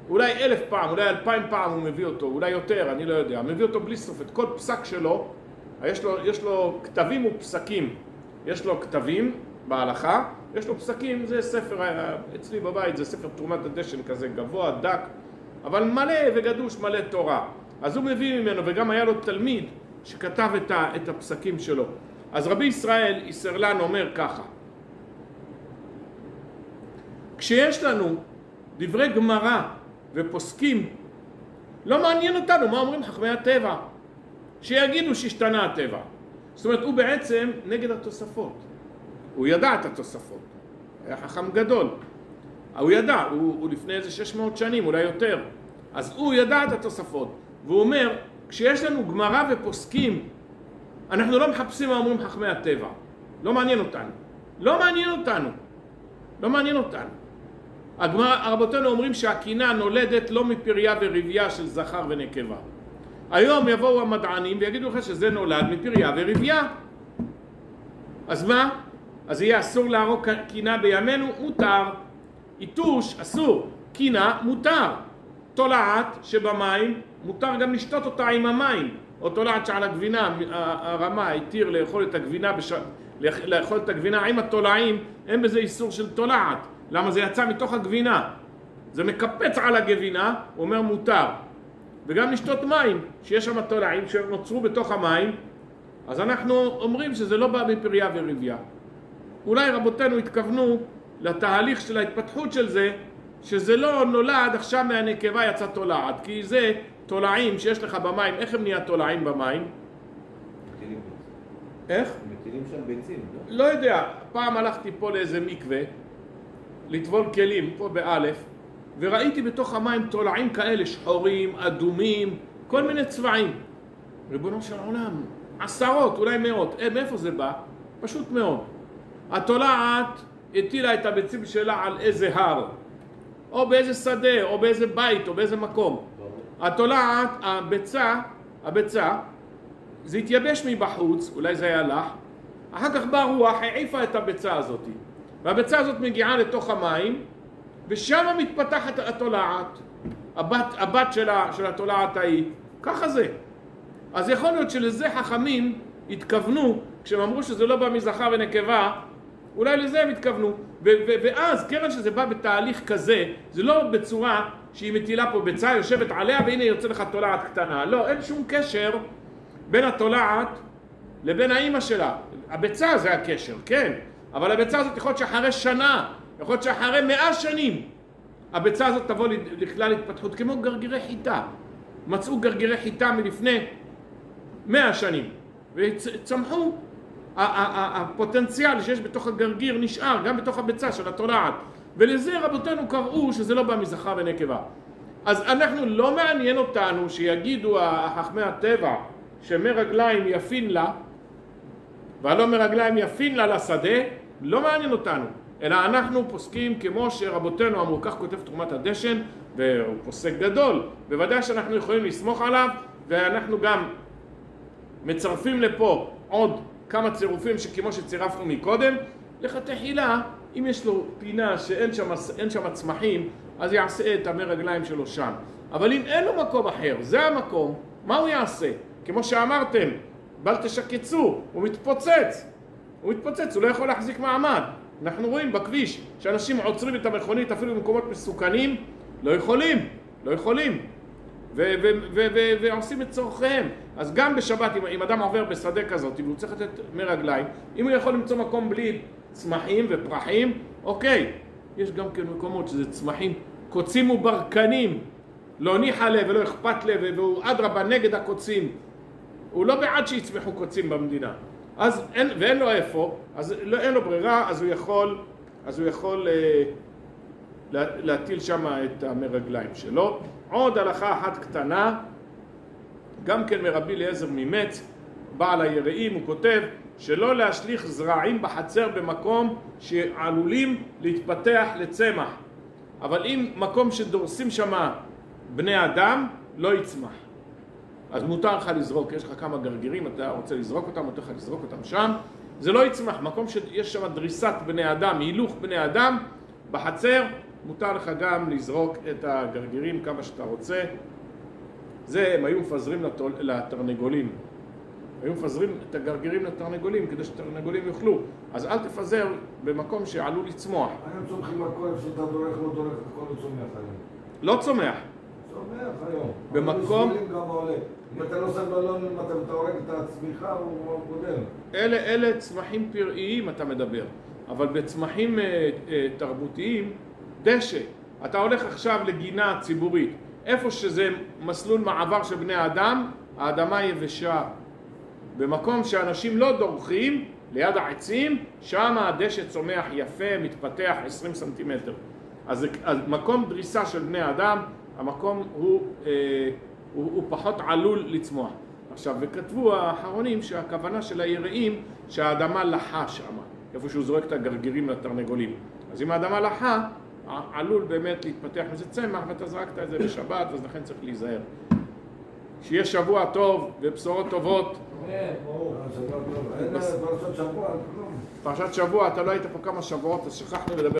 אולי 1000 פעם, אולי 2000 פעם הוא מביא אותו, אולי יותר, אני לא יודע. מביא אותו בלי סוף, את כל פסק שלו, יש לו כתבים ופסקים. יש לו כתבים בהלכה, יש לו פסקים, זה ספר, אצלי בבית זה ספר תרומת הדשן כזה גבוה, דק, אבל מלא וגדוש, מלא תורה. אז הוא מביא ממנו, וגם היה לו תלמיד שכתב את הפסקים שלו. אז רבי ישראל איסרלן אומר ככה, כשיש לנו דברי גמרא ופוסקים, לא מעניין אותנו מה אומרים חכמי הטבע, שיגידו שהשתנה הטבע. זאת אומרת, הוא בעצם נגד התוספות. הוא ידע את התוספות, היה חכם גדול. הוא ידע, הוא לפני איזה 600 שנים, אולי יותר. אז הוא ידע את התוספות, והוא אומר, כשיש לנו גמרא ופוסקים, אנחנו לא מחפשים מה אומרים חכמי הטבע. לא מעניין אותנו. לא מעניין אותנו. לא מעניין אותנו. רבותינו אומרים שהקינה נולדת לא מפריה ורבייה של זכר ונקבה. היום יבואו המדענים ויגידו לך שזה נולד מפריה ורבייה. אז מה? אז יהיה אסור להרוג קינה בימינו? מותר. איתוש אסור. קינה מותר. תולעת שבמים מותר גם לשתות אותה עם המים. או תולעת שעל הגבינה, הרמה התיר לאכול את הגבינה עם התולעים, אין בזה איסור של תולעת. למה? זה יצא מתוך הגבינה. זה מקפץ על הגבינה, הוא אומר מותר. וגם לשתות מים, שיש שם תולעים שנוצרו בתוך המים, אז אנחנו אומרים שזה לא בא מפריה ורבייה. אולי רבותינו התכוונו לתהליך של ההתפתחות של זה, שזה לא נולד עכשיו מהנקבה יצא תולעת, כי זה תולעים שיש לך במים. איך הם נהיה תולעים במים? מטילים. איך? מטילים שם ביצים, לא? לא יודע, פעם הלכתי פה לאיזה מקווה, לטבול כלים, פה באלף, וראיתי בתוך המים תולעים כאלה, שחורים, אדומים, כל מיני צבעים. ריבונו של עולם, עשרות, אולי מאות. מאיפה זה בא? פשוט מאוד. התולעת הטילה את הביצים שלה על איזה הר, או באיזה שדה, או באיזה בית, או באיזה מקום. התולעת, הביצה, זה התייבש מבחוץ, אולי זה היה לך, אחר כך באה רוח, העיפה את הביצה הזאת. והביצה הזאת מגיעה לתוך המים, ושם מתפתחת התולעת, הבת של התולעת ההיא. ככה זה. אז יכול להיות שלזה חכמים התכוונו, כשהם אמרו שזה לא בא מזכר ונקבה, אולי לזה הם התכוונו. ואז קרן שזה בא בתהליך כזה, זה לא בצורה שהיא מטילה פה ביצה, יושבת עליה והנה יוצא לך תולעת קטנה. לא, אין שום קשר בין התולעת לבין האמא שלה. הביצה זה הקשר, כן. אבל הביצה הזאת יכול להיות שאחרי שנה, יכול להיות שאחרי 100 שנים, הביצה הזאת תבוא לכלל התפתחות, כמו גרגירי חיטה. מצאו גרגירי חיטה מלפני 100 שנים, וצמחו. הפוטנציאל שיש בתוך הגרגיר נשאר גם בתוך הביצה של התולעת, ולזה רבותינו קראו שזה לא בא מזכר ונקבה. אז אנחנו לא מעניין אותנו שיגידו חכמי הטבע שמרגליים יפין לה והלא מרגליים יפין לה לשדה, לא מעניין אותנו, אלא אנחנו פוסקים כמו שרבותינו אמרו. כך כותב תרומת הדשן, והוא פוסק גדול, בוודאי שאנחנו יכולים לסמוך עליו, ואנחנו גם מצרפים לפה עוד כמה צירופים שכמו שצירפנו מקודם. לכתחילה, אם יש לו פינה שאין שם צמחים, אז יעשה את המרגליים שלו שם. אבל אם אין לו מקום אחר, זה המקום, מה הוא יעשה? כמו שאמרתם, בל תשקצו, הוא מתפוצץ, הוא לא יכול להחזיק מעמד. אנחנו רואים בכביש שאנשים עוצרים את המכונית אפילו במקומות מסוכנים, לא יכולים, ועושים את צורכיהם. אז גם בשבת, אם אדם עובר בשדה כזאת והוא צריך לתת מרגליים, אם הוא יכול למצוא מקום בלי צמחים ופרחים, אוקיי. יש גם כן מקומות שזה צמחים, קוצים וברקנים, לא ניחא לב ולא אכפת לב, והוא אדרבה נגד הקוצים. הוא לא בעד שיצמחו קוצים במדינה. אז ואין לו איפה, אז אין לו ברירה, אז הוא יכול להטיל שם את המרגליים שלו. עוד הלכה אחת קטנה, גם כן מרבי אליעזר ממץ, בעל היראים, הוא כותב שלא להשליך זרעים בחצר במקום שעלולים להתפתח לצמח. אבל אם מקום שדורסים שם בני אדם, לא יצמח. אז מותר לך לזרוק, יש לך כמה גרגירים, אתה רוצה לזרוק אותם, מותר לך לזרוק אותם שם, זה לא יצמח. מקום שיש שם דריסת בני אדם, הילוך בני אדם, בחצר, מותר לך גם לזרוק את הגרגירים כמה שאתה רוצה. זה הם היו מפזרים לתרנגולים. היו מפזרים את הגרגירים לתרנגולים כדי שתרנגולים יאכלו. אז אל תפזר במקום שעלול לצמוח. היום צומחים הכל, איפה שאתה דורך, לא דורך, הכל לא צומח היום. לא צומח. צומח היום. במקום... גם עולה. אם אתה לא שם בלון, אם אתה הורג את הצמיחה, הוא קודם. אלה צמחים פראיים אתה מדבר. אבל בצמחים תרבותיים, דשא. אתה הולך עכשיו לגינה ציבורית, איפה שזה מסלול מעבר של בני אדם, האדמה יבשה. במקום שאנשים לא דורכים, ליד העצים, שם הדשא צומח יפה, מתפתח 20 סנטימטר. אז מקום דריסה של בני אדם, המקום הוא פחות עלול לצמוח. עכשיו, וכתבו האחרונים שהכוונה של היראים שהאדמה לחה שם, איפה שהוא זורק את הגרגירים לתרנגולים. אז אם האדמה לחה, עלול באמת להתפתח מזה צמח, ואתה זרקת את זה בשבת, אז לכן צריך להיזהר. שיהיה שבוע טוב ובשורות טובות. פרשת שבוע, פרשת שבוע, אתה לא היית פה כמה שבועות, אז שכחנו לדבר.